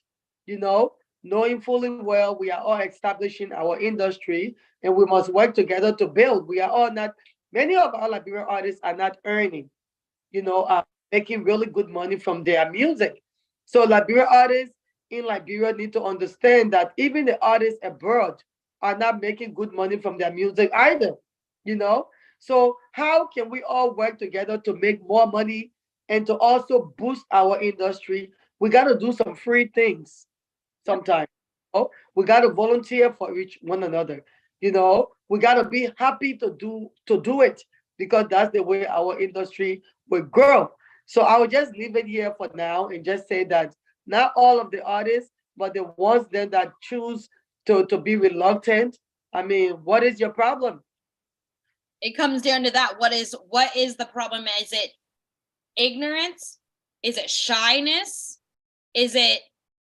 knowing fully well we are all establishing our industry and we must work together to build. We are all not, many of our Liberian artists are not earning, making really good money from their music. So Liberian artists in Liberia need to understand that even the artists abroad are not making good money from their music either, you know? So how can we all work together to make more money and to also boost our industry? We got to do some free things sometimes. We got to volunteer for each one another. We got to be happy to do it, because that's the way our industry will grow. So I will just leave it here for now and just say that not all of the artists, but the ones then that choose to be reluctant I mean, what is your problem? It comes down to that. What is the problem? Is it ignorance? Is it shyness? Is it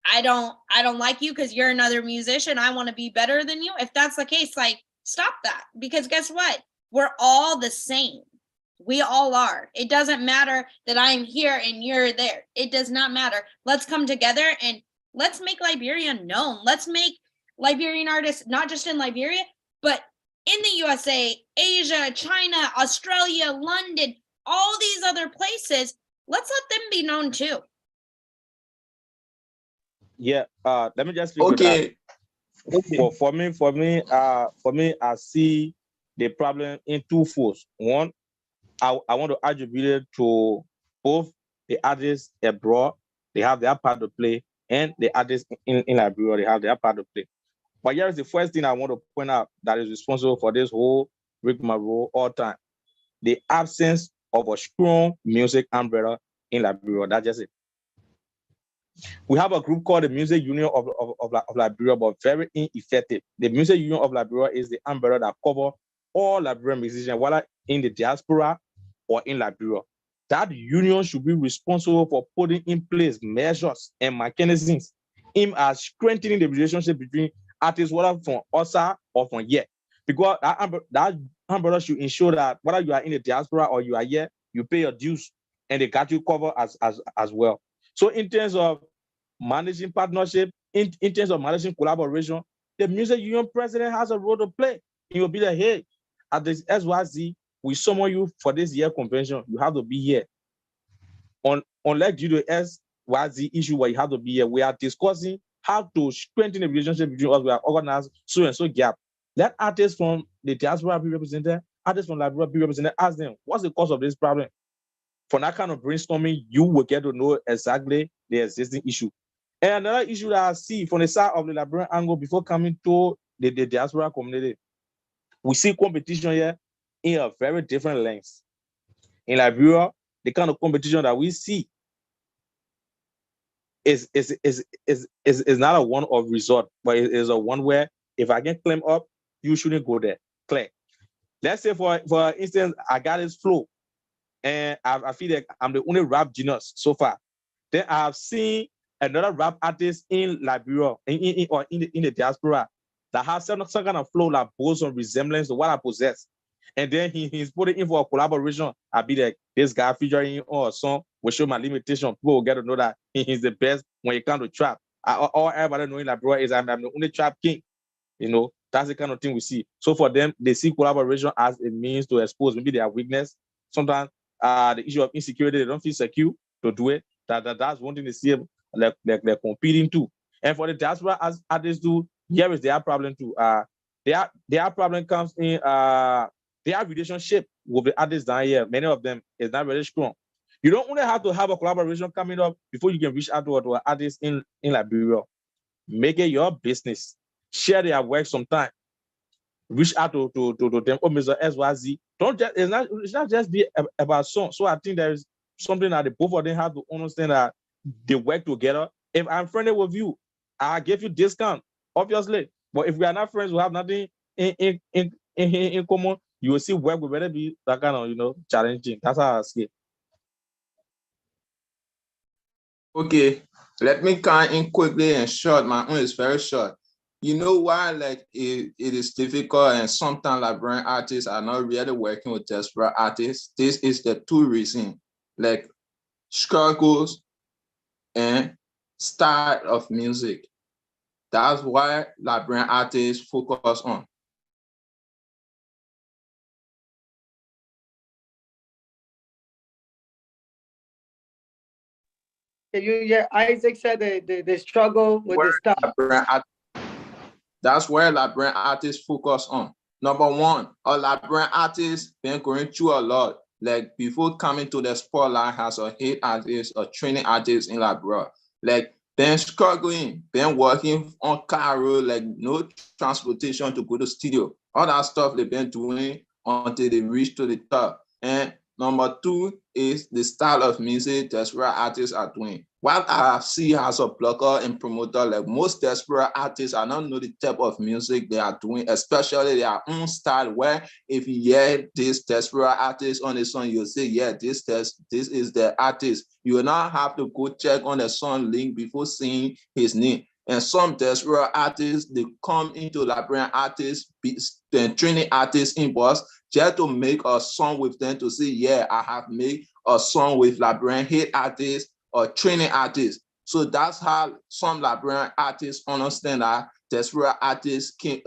I don't like you because you're another musician. I want to be better than you. If that's the case, like, stop that. Because guess what? We're all the same. We all are. It doesn't matter that I'm here and you're there. It does not matter. Let's come together and let's make Liberia known. Let's make Liberian artists, not just in Liberia, but in the USA, Asia, China, Australia, London, all these other places. Let's let them be known too. Yeah. Let me just speak with that. Okay. For me, I see the problem in two folds. One, I want to attribute it to both the artists abroad, they have their part to play, and the artists in Liberia, they have their part to play. But here is the first thing I want to point out that is responsible for this whole rigmarole all time: the absence of a strong music umbrella in Liberia. That's just it. We have a group called the Music Union of Liberia, but very ineffective. The Music Union of Liberia is the umbrella that covers all Liberian musicians, whether in the diaspora or in Liberia. That union should be responsible for putting in place measures and mechanisms aimed at strengthening the relationship between artists, whether from outside or from here. Because that umbrella should ensure that whether you are in the diaspora or you are here, you pay your dues and they got you covered as well. So in terms of managing partnership, in terms of managing collaboration, the music union president has a role to play. He will be like, hey, at this SYZ, we summon you for this year convention. You have to be here. Unlike due to SYZ issue where you have to be here, we are discussing how to strengthen the relationship between us. We are organized so and so gap. Let artists from the diaspora be represented, artists from Liberia be represented. Ask them, what's the cause of this problem? For that kind of brainstorming, you will get to know exactly the existing issue. And another issue that I see from the side of the Liberian angle before coming to the diaspora community, we see competition here in a very different length. In Liberia, the kind of competition that we see is not a one-off resort, but it is a one where if I can climb up, you shouldn't go there. Clear. Let's say for instance, I got this flow, and I feel like I'm the only rap genius so far. Then I have seen another rap artist in Liberia, in the diaspora, that has some kind of flow that boasts some resemblance to what I possess. And then he's putting in for a collaboration. I'll be like, this guy featuring on a song will show my limitation. People will get to know that he's the best when it comes to trap. All everybody knowing Liberia is I'm the only trap king. You know, that's the kind of thing we see. So for them, they see collaboration as a means to expose maybe their weakness. Sometimes the issue of insecurity, they don't feel secure to do it. That's one thing they see like they're competing too. And for the diaspora, as artists do, here is their problem too. Their problem comes in their relationship with the artists down here. Many of them is not very strong. You don't only have to have a collaboration coming up before you can reach out to an artist in Liberia. Make it your business. Share their work sometime. Reach out to them. Oh, Mr. SYZ. Don't just it's not just be about song. So I think there is something that the both of them have to understand that they work together. If I'm friendly with you, I give you discount, obviously. But if we are not friends, we have nothing in common, you will see work will better be that kind of challenging. That's how I see it. Okay, let me come in quickly and short. My own is very short. You know why it is difficult and sometimes Liberian artists are not really working with diaspora artists? This is the two reasons, like struggles and style of music. That's why Liberian artists focus on. Isaac said they struggle with the style. That's where Liberian artists focus on. Number one, a Liberian artist been going through a lot. Like before coming to the spotlight as a hit artist, a training artist in Liberia. Like been struggling, been working on car road, like no transportation to go to studio. All that stuff they've been doing until they reach to the top. And Number two is the style of music diaspora artists are doing. What I see as a blogger and promoter, like most diaspora artists, I don't know the type of music they are doing, especially their own style, where if you hear this diaspora artist on the song, you'll say, yeah, this is the artist. You will not have to go check on the song link before seeing his name. And some diaspora artists, they come into Liberian artists, training artists in boss, just to make a song with them to say, yeah, I have made a song with Liberian hit artists or training artists. So that's how some Liberian artists understand that diaspora artists can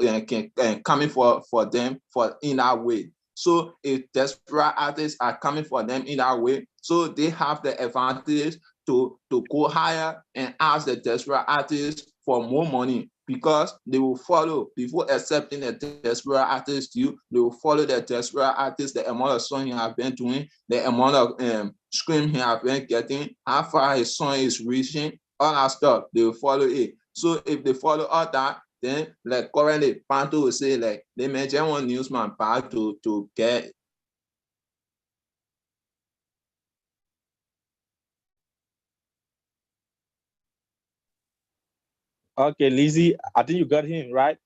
coming for them for in that way. So if diaspora artists are coming for them in that way, so they have the advantage to go higher and ask the diaspora artists for more money, because they will follow before accepting the diaspora artist you, they will follow the diaspora artist, the amount of song he have been doing, the amount of stream he have been getting, how far his song is reaching, all that stuff, they will follow it. So if they follow all that, then like currently Panto will say like they mention one newsman back to get. Okay, Lizzie, I think you got him right.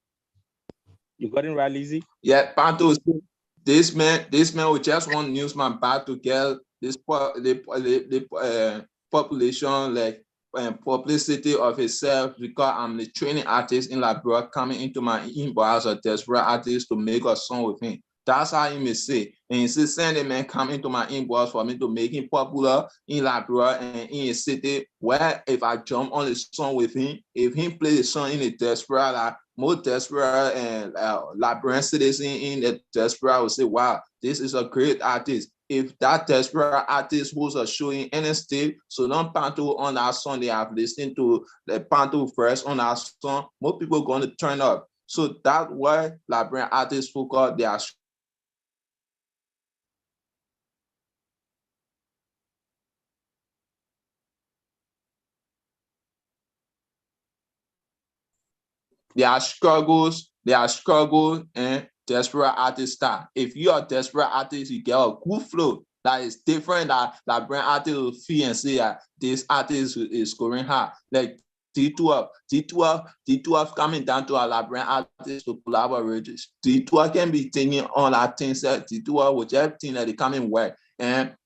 You got him right, Lizzie. Yeah, Panto will say this man will just want newsman back to get this population like publicity of himself, because I'm the training artist in Liberia coming into my inbox as a desperate artist to make a song with him. That's how he may say. And he says, send a man come into my inbox for me to make him popular in Liberia and in a city where if I jump on the song with him, if he play the song in the desperate, like, most desperate and Liberian citizen in the diaspora will say, wow, this is a great artist. If that diaspora artist who's a show in any state, so don't Panto on that song, they have listened to the Panto first on that song, more people are going to turn up. So that's why Liberian artists focus their their struggles and desperate artist style. If you are a desperate artist, you get a good flow that is different that brand artist will feel and say this artist is scoring high. Like D12 coming down to a brand artist to collaborate. D12 can be thinking on that thing, that D12 whichever thing that they come in work. And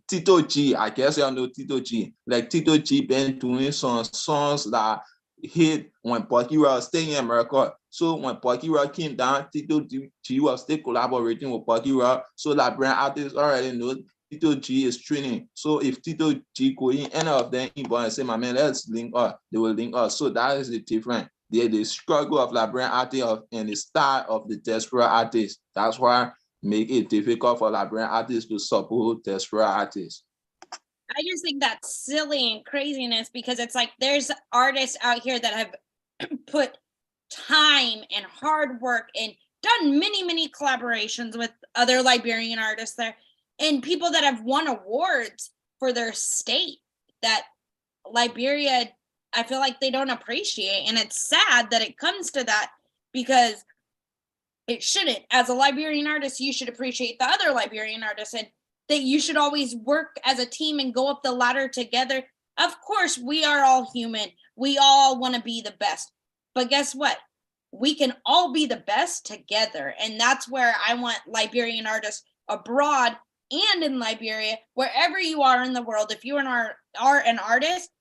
Tito G, I guess y'all know Tito G. Like Tito G been doing some songs that hit when Bucky was staying in America. So when Bucky came down, Tito G was still collaborating with Bucky. So that brand artists already know Tito G is training. So if Tito G go in, any of them in and say, my man, let's link up, they will link up. So that is the difference. The struggle of La brand artist and the style of the desperate artist. That's why make it difficult for La brand artists to support desperate artists. I just think that's silly and craziness, because it's like there's artists out here that have put time and hard work and done many collaborations with other Liberian artists there, and people that have won awards for their state that Liberia, I feel like they don't appreciate. And it's sad that it comes to that, because it shouldn't. As a Liberian artist, you should appreciate the other Liberian artists, and that you should always work as a team and go up the ladder together. Of course, we are all human. We all want to be the best. But guess what? We can all be the best together. And that's where I want Liberian artists abroad and in Liberia, wherever you are in the world, if you are an artist,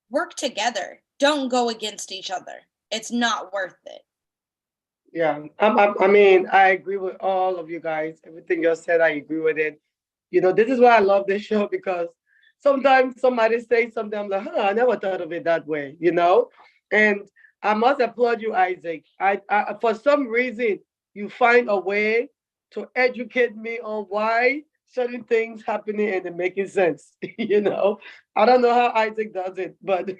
work together. Don't go against each other. It's not worth it. Yeah, I mean, I agree with all of you guys. Everything you said, I agree with it. This is why I love this show, because sometimes somebody says something, I'm like, I never thought of it that way. And I must applaud you, Isaac. I for some reason, you find a way to educate me on why certain things happening and it making sense. I don't know how Isaac does it, but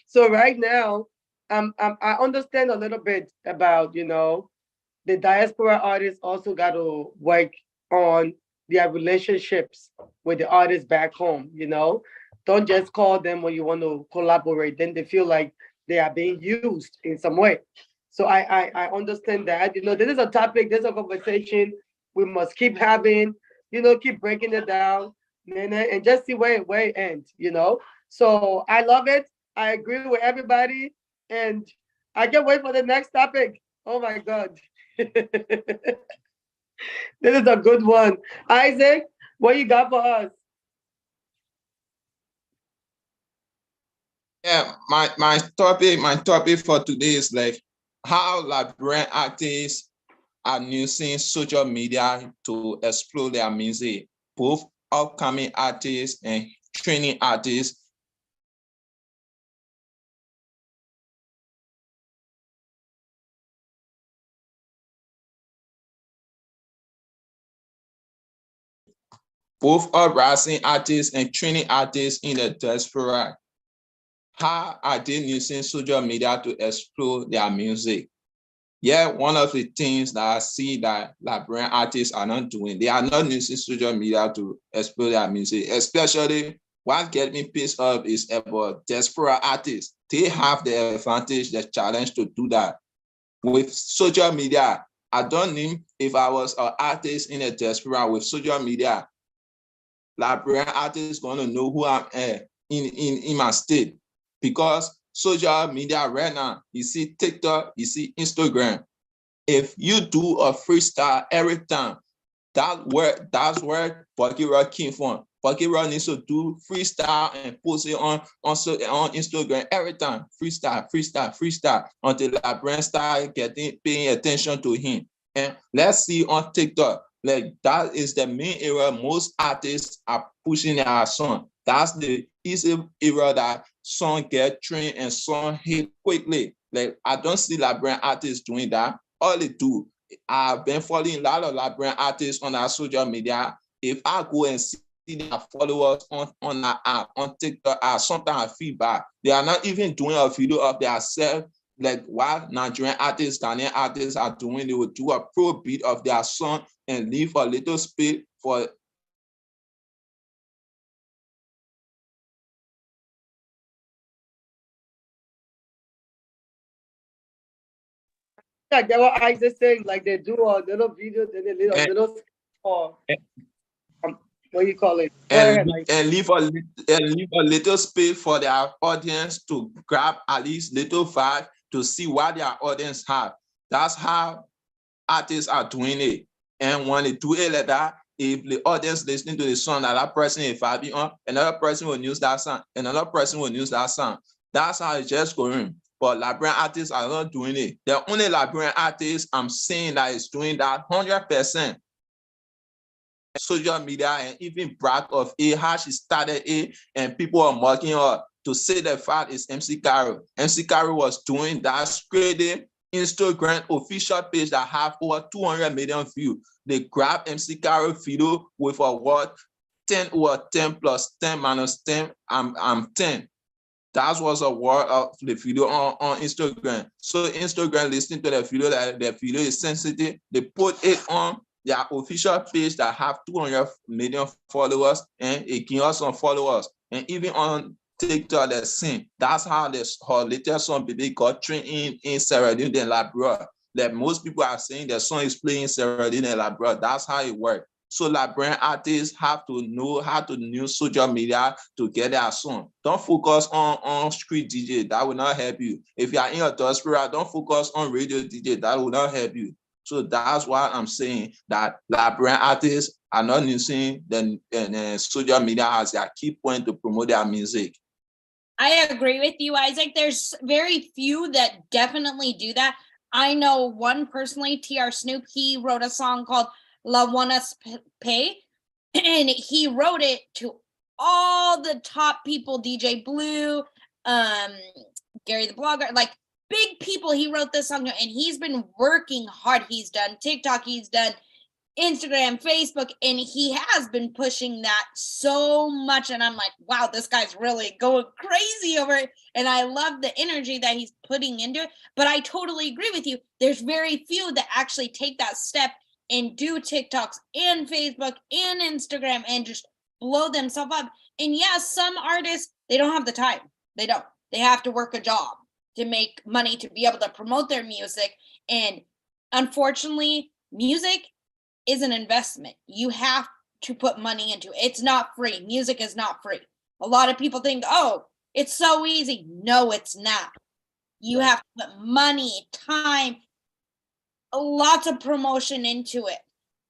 so right now, I understand a little bit about, the diaspora artists also got to work on their relationships with the artists back home. Don't just call them when you want to collaborate. Then they feel like they are being used in some way. So I understand that. This is a topic, this is a conversation we must keep having. keep breaking it down, and just see where it ends, So I love it. I agree with everybody. And I can't wait for the next topic. Oh my God. This is a good one. Isaac, what you got for us? Yeah, my topic for today is like how Liberian artists are using social media to explore their music. Both upcoming artists and training artists both uprising artists and training artists in the diaspora. How are they using social media to explore their music? Yeah, one of the things that I see that Liberian artists are not doing, they are not using social media to explore their music, especially what gets me pissed off is about diaspora artists. They have the advantage, the challenge to do that. With social media, I don't think if I was an artist in a diaspora with social media, Liberian artists going to know who I am in my state because social media right now, you see TikTok, you see Instagram. If you do a freestyle every time, that's where Bucky Rock came from. Bucky Rock needs to do freestyle and post it on Instagram every time. Freestyle, freestyle, freestyle until Liberian start paying attention to him. And let's see on TikTok, like that is the main area most artists are pushing their song. That's the easy area that song get trained and song hit quickly. Like I don't see Liberian artists doing that. All they do, I've been following a lot of Liberian artists on our social media. If I go and see their followers on that app, on TikTok, sometimes I feel bad. They are not even doing a video of themselves like what Nigerian artists, Ghanaian artists are doing. They will do a pro beat of their song and leave a little space for I get what Isaac saying. Like they do a little video, then a little, and, little, or what you call it? Go and ahead, Isaac. leave a little space for their audience to grab at least little vibe to see what their audience have. That's how artists are doing it. And when they do it like that, if the audience listening to the song that person is vibing on, another person will use that song, another person will use that song. That's how it's just going. But Liberian artists are not doing it. The only Liberian artist I'm seeing that is doing that 100% social media and even brag of it, how she started it, and people are mocking her to say the fact is MC Carol. MC Carol was doing that creating Instagram official page that have over 200 million views. They grab MC Carol video with a word 10 over 10 plus 10 minus 10, I'm 10. That was a word of the video on Instagram. So Instagram listening to the video that the video is sensitive, they put it on their official page that have 200 million followers and it can also followers. And even on TikTok, the same. That's how her latest song Baby got trained in Sierra Leone and Liberia. Like most people are saying the song is playing in Sierra Leone and Liberia. That's how it works. So Liberian artists have to know how to use social media to get their song. Don't focus on street DJ. That will not help you. If you are in a diaspora, don't focus on radio DJ. That will not help you. So that's why I'm saying that Liberian artists are not using the social media as their key point to promote their music. I agree with you, Isaac. There's very few that definitely do that. I know one personally, TR Snoop, he wrote a song called La Wanna Pay, and he wrote it to all the top people, DJ Blue, Gary the Blogger, like big people he wrote this song to, and he's been working hard. He's done TikTok, he's done Instagram, Facebook, and he has been pushing that so much. And I'm like, wow, this guy's really going crazy over it. And I love the energy that he's putting into it. But I totally agree with you. There's very few that actually take that step and do TikToks and Facebook and Instagram and just blow themselves up. And yes, some artists, they don't have the time. They don't. They have to work a job to make money to be able to promote their music. And unfortunately, music is an investment. You have to put money into it. It's not free. Music is not free. A lot of people think, oh, it's so easy. No, it's not. You have to put money, time, lots of promotion into it.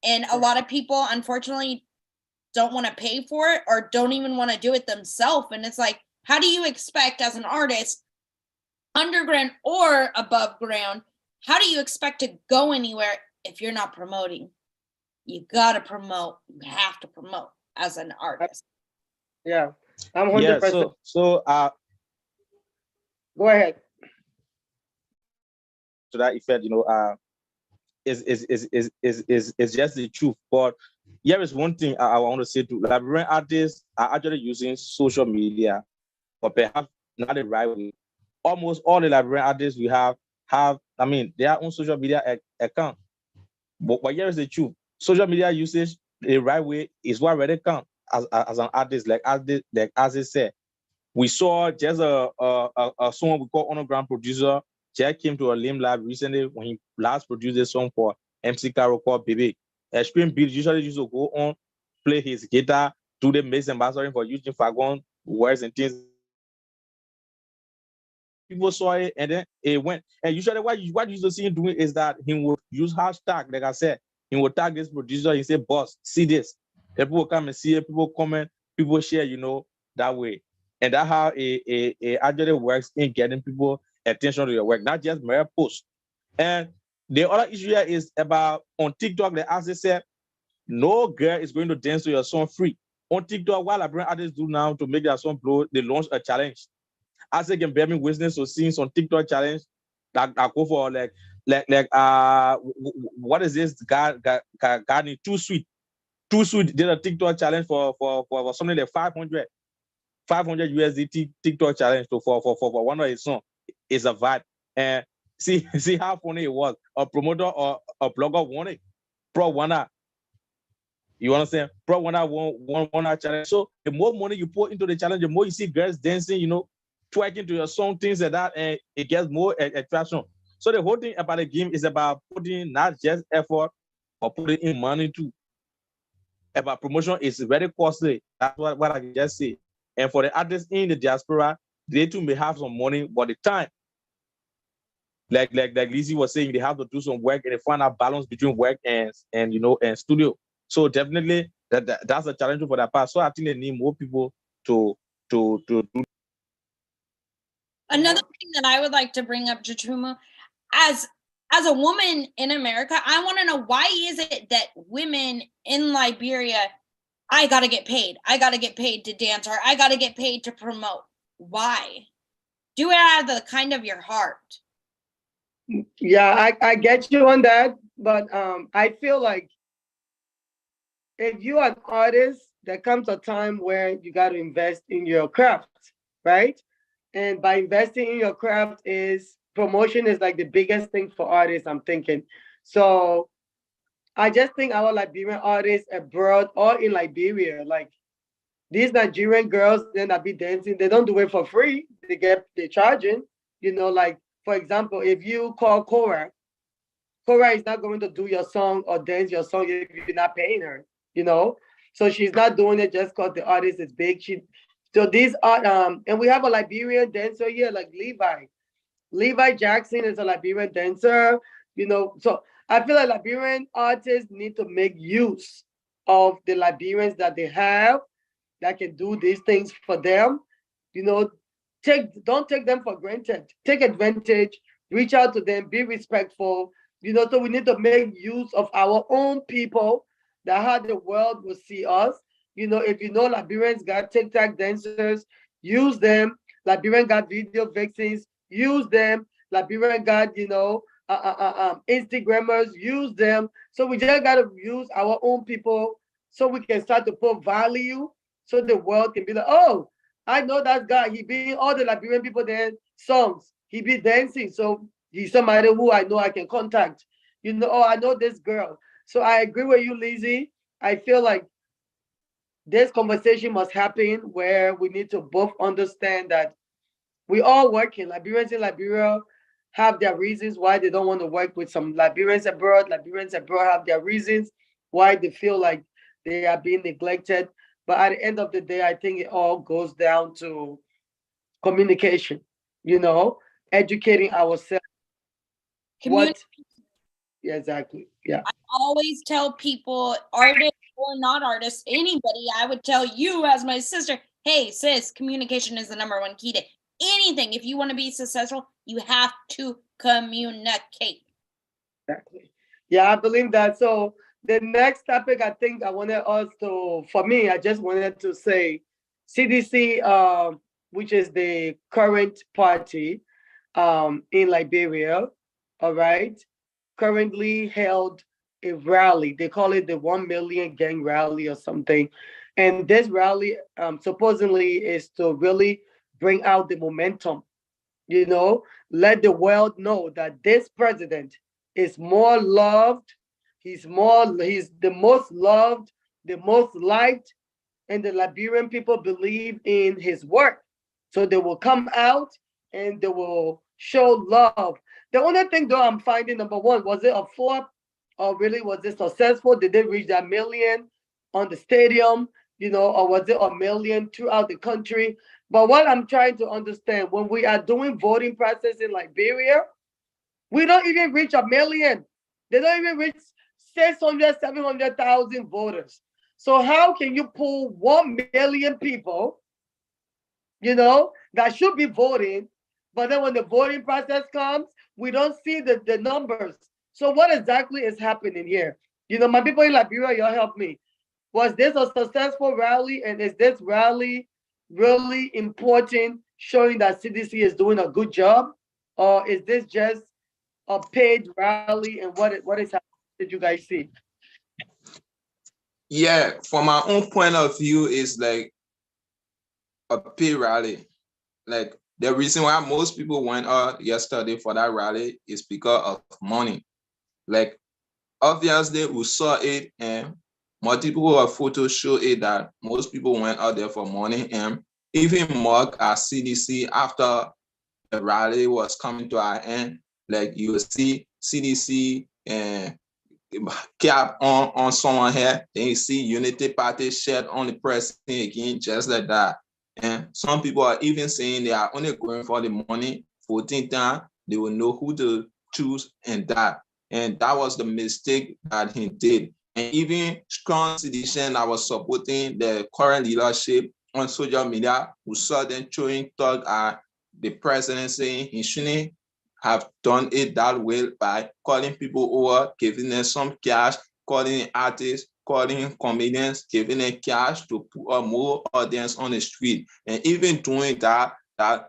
And a lot of people, unfortunately, don't want to pay for it or don't even want to do it themselves. And it's like, how do you expect as an artist, underground or above ground, how do you expect to go anywhere if you're not promoting? You got to promote. You have to promote as an artist. Yeah, I'm 100%. Yeah, so Go ahead. to that effect, is just the truth. But here is one thing I want to say to Liberian artists are actually using social media, but perhaps not the right way. Almost all the Liberian artists we have, I mean, their own social media account. But here is the truth. Social media usage the right way is what really count as an artist, like as they said. We saw just a someone we call underground producer. Jack came to a Lim Lab recently when he last produced a song for MC Caro called Baby. Extreme Beat usually used to go on, play his guitar, do the mix and mastering for Eugene Fagon, words and things. People saw it and then it went. And usually what you used to see him doing is that he would use hashtag, like I said, he would tag this producer, he said, boss, see this. People will come and see it, people comment, people share, that way. And that's how it actually works in getting people attention to your work, not just mere posts. And the other issue here is about on TikTok, like as I said, no girl is going to dance to your song free. On TikTok, what Liberian artists do now to make their song blow, they launch a challenge. As they can bear me witness or seeing some TikTok challenge that I go for what is this guy Too Sweet did a TikTok challenge for something like 500 USD TikTok challenge for one of his songs. It's a vibe. And see how funny it was. A promoter or a blogger won it. Pro won that. You understand? Pro won that challenge. So the more money you put into the challenge, the more you see girls dancing, twerking to your song, things like that, and it gets more attraction. So the whole thing about the game is about putting not just effort, but putting in money too. About promotion is very costly. That's what I can just say. And for the artists in the diaspora, they too may have some money, but the time, like Lizzie was saying, they have to do some work and they find a balance between work and studio. So definitely that's a challenge for that part. So I think they need more people to do. Another thing that I would like to bring up, Jatuma, as a woman in America, I want to know, why is it that women in Liberia, I got to get paid. I got to get paid to dance, or I got to get paid to promote. Why? Do it out of the kind of your heart. Yeah, I get you on that, but I feel like if you are an artist, there comes a time where you got to invest in your craft, right? And by investing in your craft is promotion is like the biggest thing for artists, I'm thinking. So I just think our Liberian artists abroad or in Liberia, like these Nigerian girls then that be dancing, they don't do it for free. They're charging. Like for example, if you call Cora is not going to do your song or dance your song if you're not paying her, So she's not doing it just because the artist is big. So these are and we have a Liberian dancer here, like Levi. Levi Jackson is a Liberian dancer, So I feel like Liberian artists need to make use of the Liberians that they have that can do these things for them. Don't take them for granted. Take advantage, reach out to them, be respectful. So we need to make use of our own people, that how the world will see us. If Liberians got TikTok dancers, use them. Liberian got video vixens, use them. Liberian got, Instagrammers, use them. So we just got to use our own people so we can start to put value so the world can be like, oh, I know that guy. He be all the Liberian people there songs. He be dancing. So he's somebody who I know I can contact. Oh, I know this girl. So I agree with you, Lizzie. I feel like this conversation must happen where we need to both understand that we all working. Liberians in Liberia have their reasons why they don't want to work with some Liberians abroad. Liberians abroad have their reasons why they feel like They are being neglected. But at the end of the day, I think it all goes down to communication, educating ourselves. Community. What Yeah, exactly. Yeah. Always tell people, artists or not artists, anybody, I would tell you as my sister, hey, sis, communication is the number one key to anything. If you want to be successful, you have to communicate. Exactly. Yeah, I believe that. So the next topic, I think I wanted us to, for me, I just wanted to say CDC, which is the current party in Liberia, all right, currently held a rally. They call it the 1 million gang rally or something. And this rally supposedly is to really bring out the momentum, let the world know that this president is more loved. He's the most loved, the most liked, and the Liberian people believe in his work. So they will come out and they will show love. The only thing though I'm finding, number one, was it a flop or really was it successful? Did they reach that million on the stadium, or was it a million throughout the country? But what I'm trying to understand, when we are doing voting process in Liberia, we don't even reach a million. They don't even reach 600, 700,000 voters. So how can you pull 1 million people, that should be voting, but then when the voting process comes, we don't see the numbers. So what exactly is happening here? My people in Liberia, y'all help me. Was this a successful rally? And is this rally really important, showing that CDC is doing a good job? Or is this just a paid rally? And what is happening? Did you guys see? Yeah, from my own point of view, is like a pay rally. Like the reason why most people went out yesterday for that rally is because of money. Like obviously we saw it, and multiple photos show it that most people went out there for money. And even Mark at CDC, after the rally was coming to our end, like you will see CDC and cap on someone here, then you see Unity Party shirt on the person again, just like that. And some people are even saying they are only going for the money. 14 times, they will know who to choose and that. And that was the mistake that he did. And even strong citizen that was supporting the current leadership on social media, who saw them throwing talk at the president, saying he shouldn't have done it that way by calling people over, giving them some cash, calling artists, calling comedians, giving them cash to put more audience on the street. And even doing that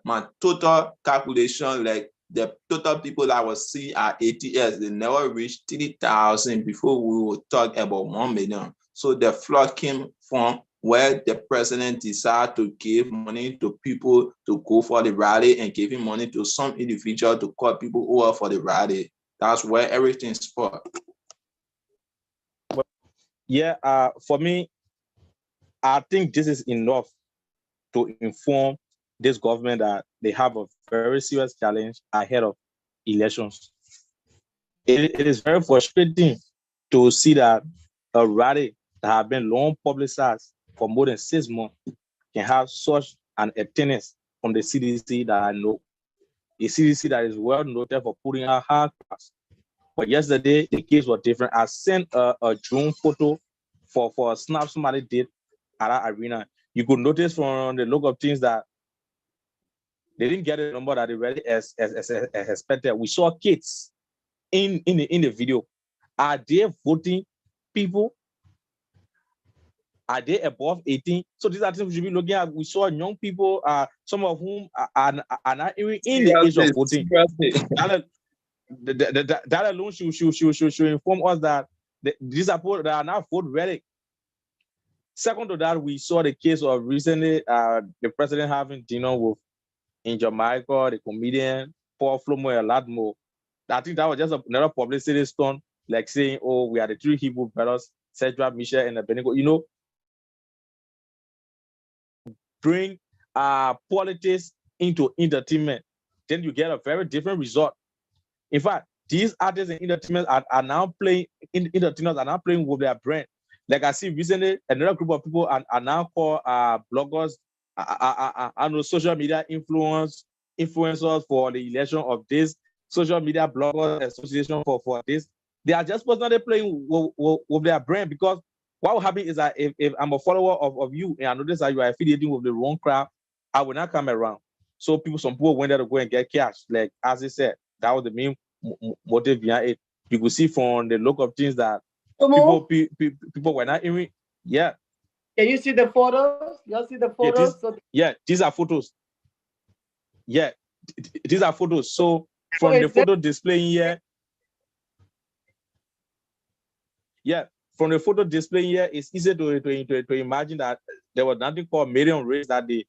my total calculation, like the total people that was see at ATS, they never reached 3,000 before we will talk about 1 million. So the flood came from where the president decided to give money to people to go for the rally and giving money to some individual to call people over for the rally. That's where everything started. Yeah, for me, I think this is enough to inform this government that they have a very serious challenge ahead of elections. It is very frustrating to see that a rally that has been long publicized for more than 6 months can have such an attendance from the CDC that I know. A CDC that is well noted for putting out hard facts. But yesterday, the case was different. I sent a drone photo for a snap somebody did at that arena. You could notice from the look of things that they didn't get a number that they really as expected. We saw kids in the video. Are they voting people? Are they above 18? So these are things we should be looking at. We saw young people, some of whom are not even in the age of voting. That alone should inform us that these are people that are not vote ready. Second to that, we saw the case of recently the president having dinner with in Jamaica, the comedian Paul Flomo and Ladmo. I think that was just another publicity stunt, like saying, oh, we are the three Hebrew brothers, Cedric, Michelle, and Abednego. Bring politics into entertainment, then you get a very different result. In fact, these artists in entertainment are now playing entertainers are now playing with their brand. Like I see recently, another group of people are now called bloggers, I know social media influencers for the election of this, social media bloggers association for this. They are just personally playing with their brand, because what will happen is that if I'm a follower of you and I notice that you are affiliating with the wrong crowd, I will not come around. So some people went there to go and get cash. Like as I said, that was the main motive behind it. You could see from the look of things that people were not even. Yeah. Can you see the photos? Y'all see the photos? These are photos. Yeah, these are photos. So from the photo displaying here, from the photo displaying here, it's easy to imagine that there was nothing called medium race, that the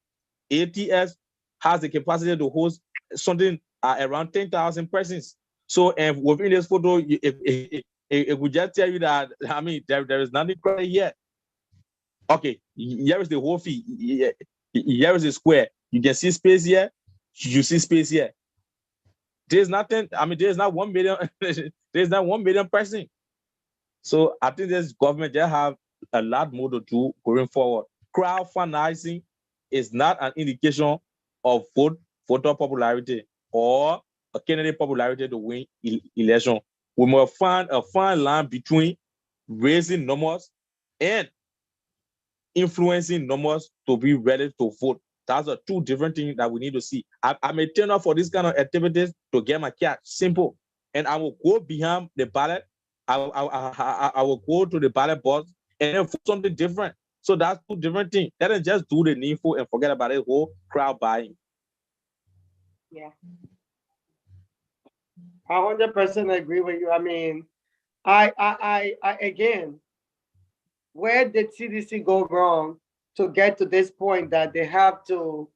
ATS has the capacity to host something around 10,000 persons. So, and within this photo, it would just tell you that, I mean, there is nothing right here. Okay, here is the whole fee. Here is the square. You can see space here. You see space here. There's nothing. I mean, there's not 1 million. There's not 1 million person. So I think this government, they have a lot more to do going forward. Crowdfunding is not an indication of voter popularity or a candidate popularity to win election. We must find a fine line between raising numbers and influencing numbers to be ready to vote. That's a two different things that we need to see. I may turn up for this kind of activities to get my cash. Simple. And I will go behind the ballot. I will go to the ballot box and then vote something different. So that's two different things. Let us just do the needful and forget about the whole crowd buying. Yeah. I 100% agree with you. I mean, I again, where did CDC go wrong to get to this point that they have to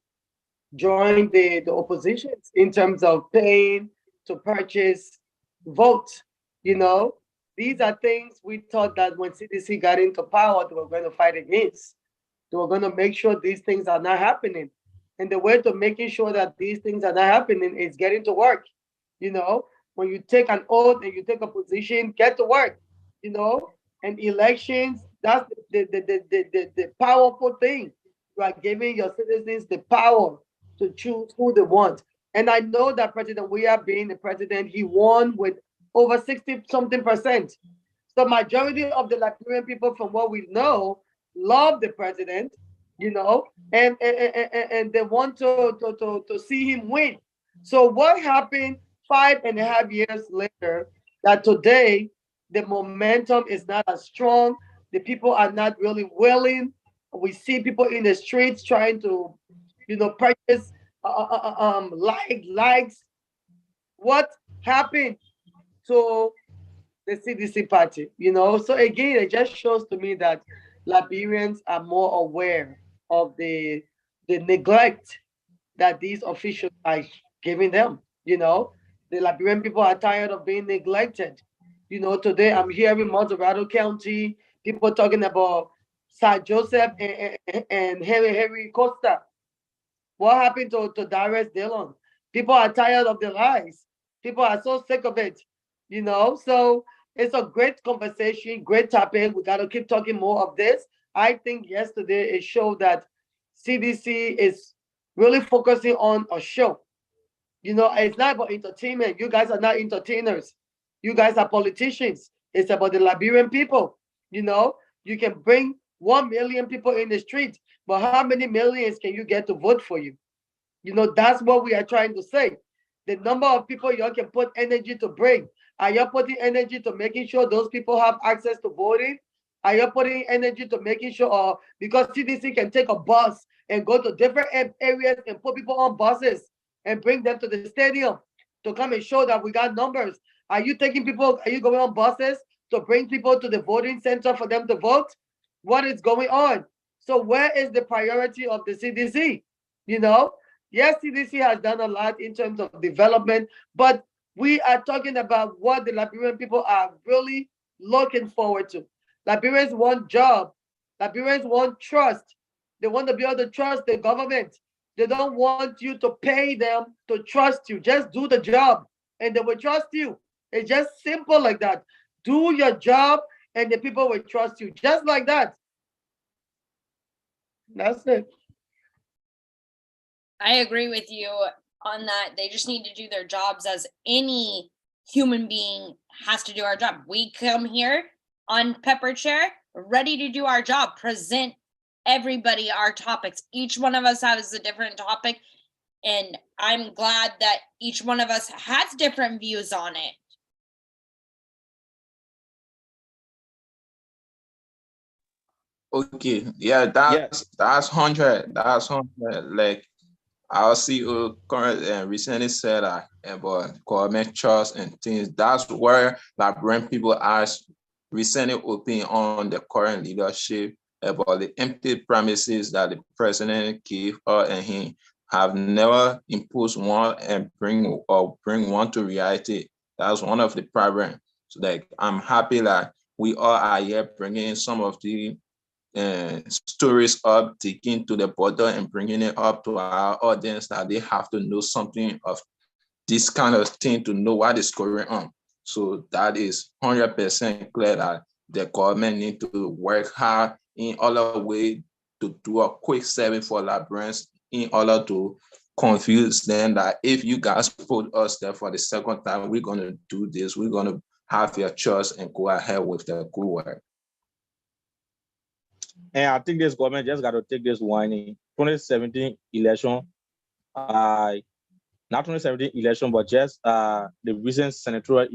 join the oppositions in terms of paying to purchase votes? You know, these are things we thought that when CDC got into power, they were going to fight against. They were going to make sure these things are not happening. And the way to making sure that these things are not happening is getting to work. You know, when you take an oath and you take a position, get to work. You know, and elections, that's the powerful thing. You are giving your citizens the power to choose who they want. And I know that President Weah, being the president, he won with over 60 something percent. So majority of the Liberian people, from what we know, love the president, you know, and they want to see him win. So what happened 5.5 years later that today the momentum is not as strong, the people are not really willing. We see people in the streets trying to, purchase likes. What happened to the CDC party? So again, it just shows to me that Liberians are more aware of the neglect that these officials are giving them. The Liberian people are tired of being neglected. Today I'm here in Monterado County, people talking about Sir Joseph and Harry Costa. What happened to Darius Dillon? People are tired of the lies. People are so sick of it. So it's a great conversation, great topic. We got to keep talking more of this. I think yesterday it showed that CDC is really focusing on a show. It's not about entertainment. You guys are not entertainers. You guys are politicians. It's about the Liberian people. You can bring 1 million people in the street, but how many millions can you get to vote for you? That's what we are trying to say. The number of people you can put energy to bring. Are you putting energy to making sure those people have access to voting? Are you putting energy to making sure, because CDC can take a bus and go to different areas and put people on buses and bring them to the stadium to come and show that we got numbers? Are you going on buses to bring people to the voting center for them to vote? What is going on? So where is the priority of the CDC? Yes, CDC has done a lot in terms of development, but we are talking about what the Liberian people are really looking forward to. Liberians want job. Liberians want trust. They want to be able to trust the government. They don't want you to pay them to trust you. Just do the job and they will trust you. It's just simple like that. Do your job and the people will trust you. Just like that. That's it. I agree with you on that. They just need to do their jobs as any human being has to do our job. We come here on Pepper Chair ready to do our job, present everybody our topics. Each one of us has a different topic, and I'm glad that each one of us has different views on it. Okay, yeah, that's 100. That's 100. Like our CEO current recently said that about government trust and things. That's where Liberian people are recently open on the current leadership about the empty promises that the president gave her, and he have never imposed one and bring one to reality. That's one of the problems. So like I'm happy that we all are here bringing some of the stories up, taking to the border and bringing it up to our audience that they have to know something of this kind of thing to know what is going on. So that is 100% clear that the government need to work hard in other way to do a quick survey for Liberians in order to confuse them that if you guys put us there for the second time, we're going to do this, we're going to have your choice and go ahead with the good work. And I think this government just got to take this whining. 2017 election, not 2017 election, but just the recent senatorial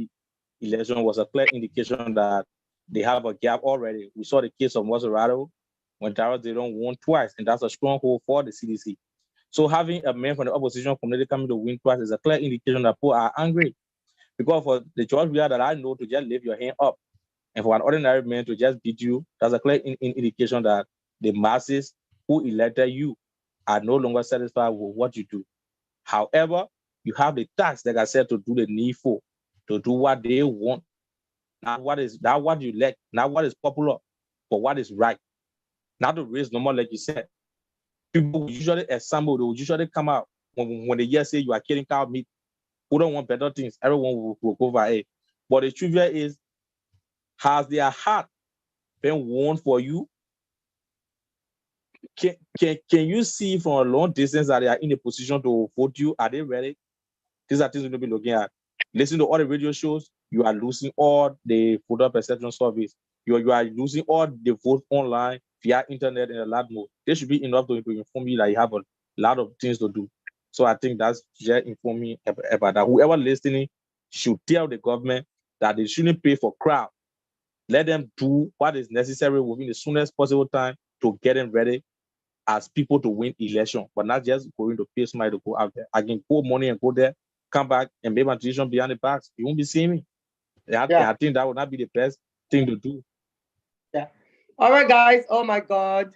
election was a clear indication that they have a gap already. We saw the case of Maserado when Darrell Dayton won twice, and that's a stronghold for the CDC. So having a man from the opposition community coming to win twice is a clear indication that people are angry. Because for the George Weah that I know to just lift your hand up, and for an ordinary man to just beat you, that's a clear indication that the masses who elected you are no longer satisfied with what you do. However, you have the tax, like I said, to do the needful, to do what they want, not what you like, not what is popular, but what is right. Not to raise no more, like you said. People will usually assemble, they will usually come out when they hear say you are killing cow meat, who don't want better things, everyone will go over it. But the truth is, has their heart been won for you? Can you see from a long distance that they are in a position to vote you? Are they ready? These are things we'll be looking at. Listen to all the radio shows, you are losing all the voter perception surveys. You are losing all the votes online via internet and a lot more. They should be enough to inform you that you have a lot of things to do. So I think that's just informing about that. Whoever listening should tell the government that they shouldn't pay for crowd. Let them do what is necessary within the soonest possible time to get them ready as people to win election, but not just going to pay somebody to go out there. I can put money and go there, come back and make my decision behind the box. You won't be seeing me. I think that would not be the best thing to do. Yeah. All right, guys. Oh my God.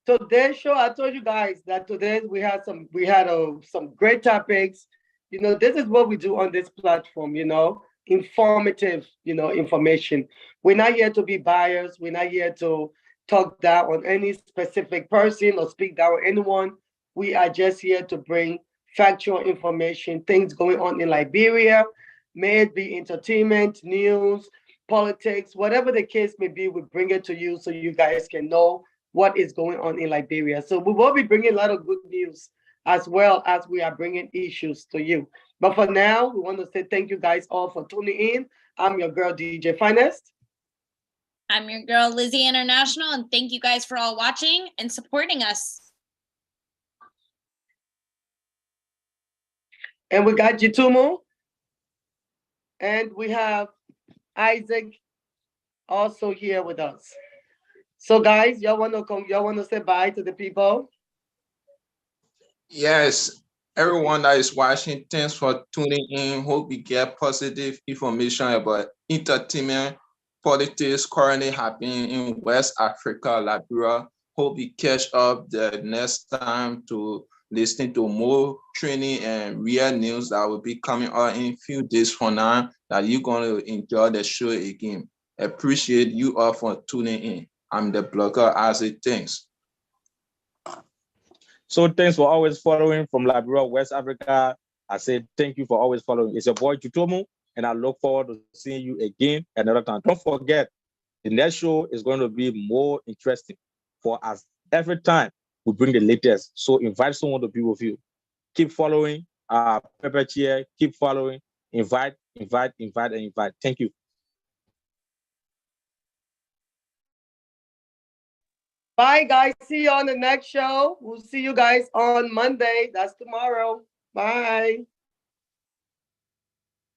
Today's show, I told you guys that today we had some great topics. This is what we do on this platform. Informative, information. We're not here to be biased. We're not here to talk down on any specific person or speak down on anyone. We are just here to bring factual information, things going on in Liberia, may it be entertainment, news, politics, whatever the case may be, we bring it to you so you guys can know what is going on in Liberia. So we will be bringing a lot of good news as well as we are bringing issues to you. But for now, we want to say thank you guys all for tuning in. I'm your girl, DJ Finest. I'm your girl, Lizzie International, and thank you guys for all watching and supporting us. And we got Jitumu. And we have Isaac also here with us. So guys, y'all wanna say bye to the people? Yes, everyone that is watching, thanks for tuning in. Hope you get positive information about entertainment, politics currently happening in West Africa, Liberia. Hope you catch up the next time to listen to more training and real news that will be coming out in a few days from now, that you're going to enjoy the show again. Appreciate you all for tuning in. I'm the blogger Isaac. Thanks. So thanks for always following from Liberia, West Africa. I say thank you for always following. It's your boy Jutomo, and I look forward to seeing you again another time. Don't forget, The next show is going to be more interesting for us. Every time we bring the latest. So invite someone to be with you. Keep following Pepper Chair. Keep following. Invite, invite, invite, and invite. Thank you. Bye, guys. See you on the next show. We'll see you guys on Monday. That's tomorrow. Bye.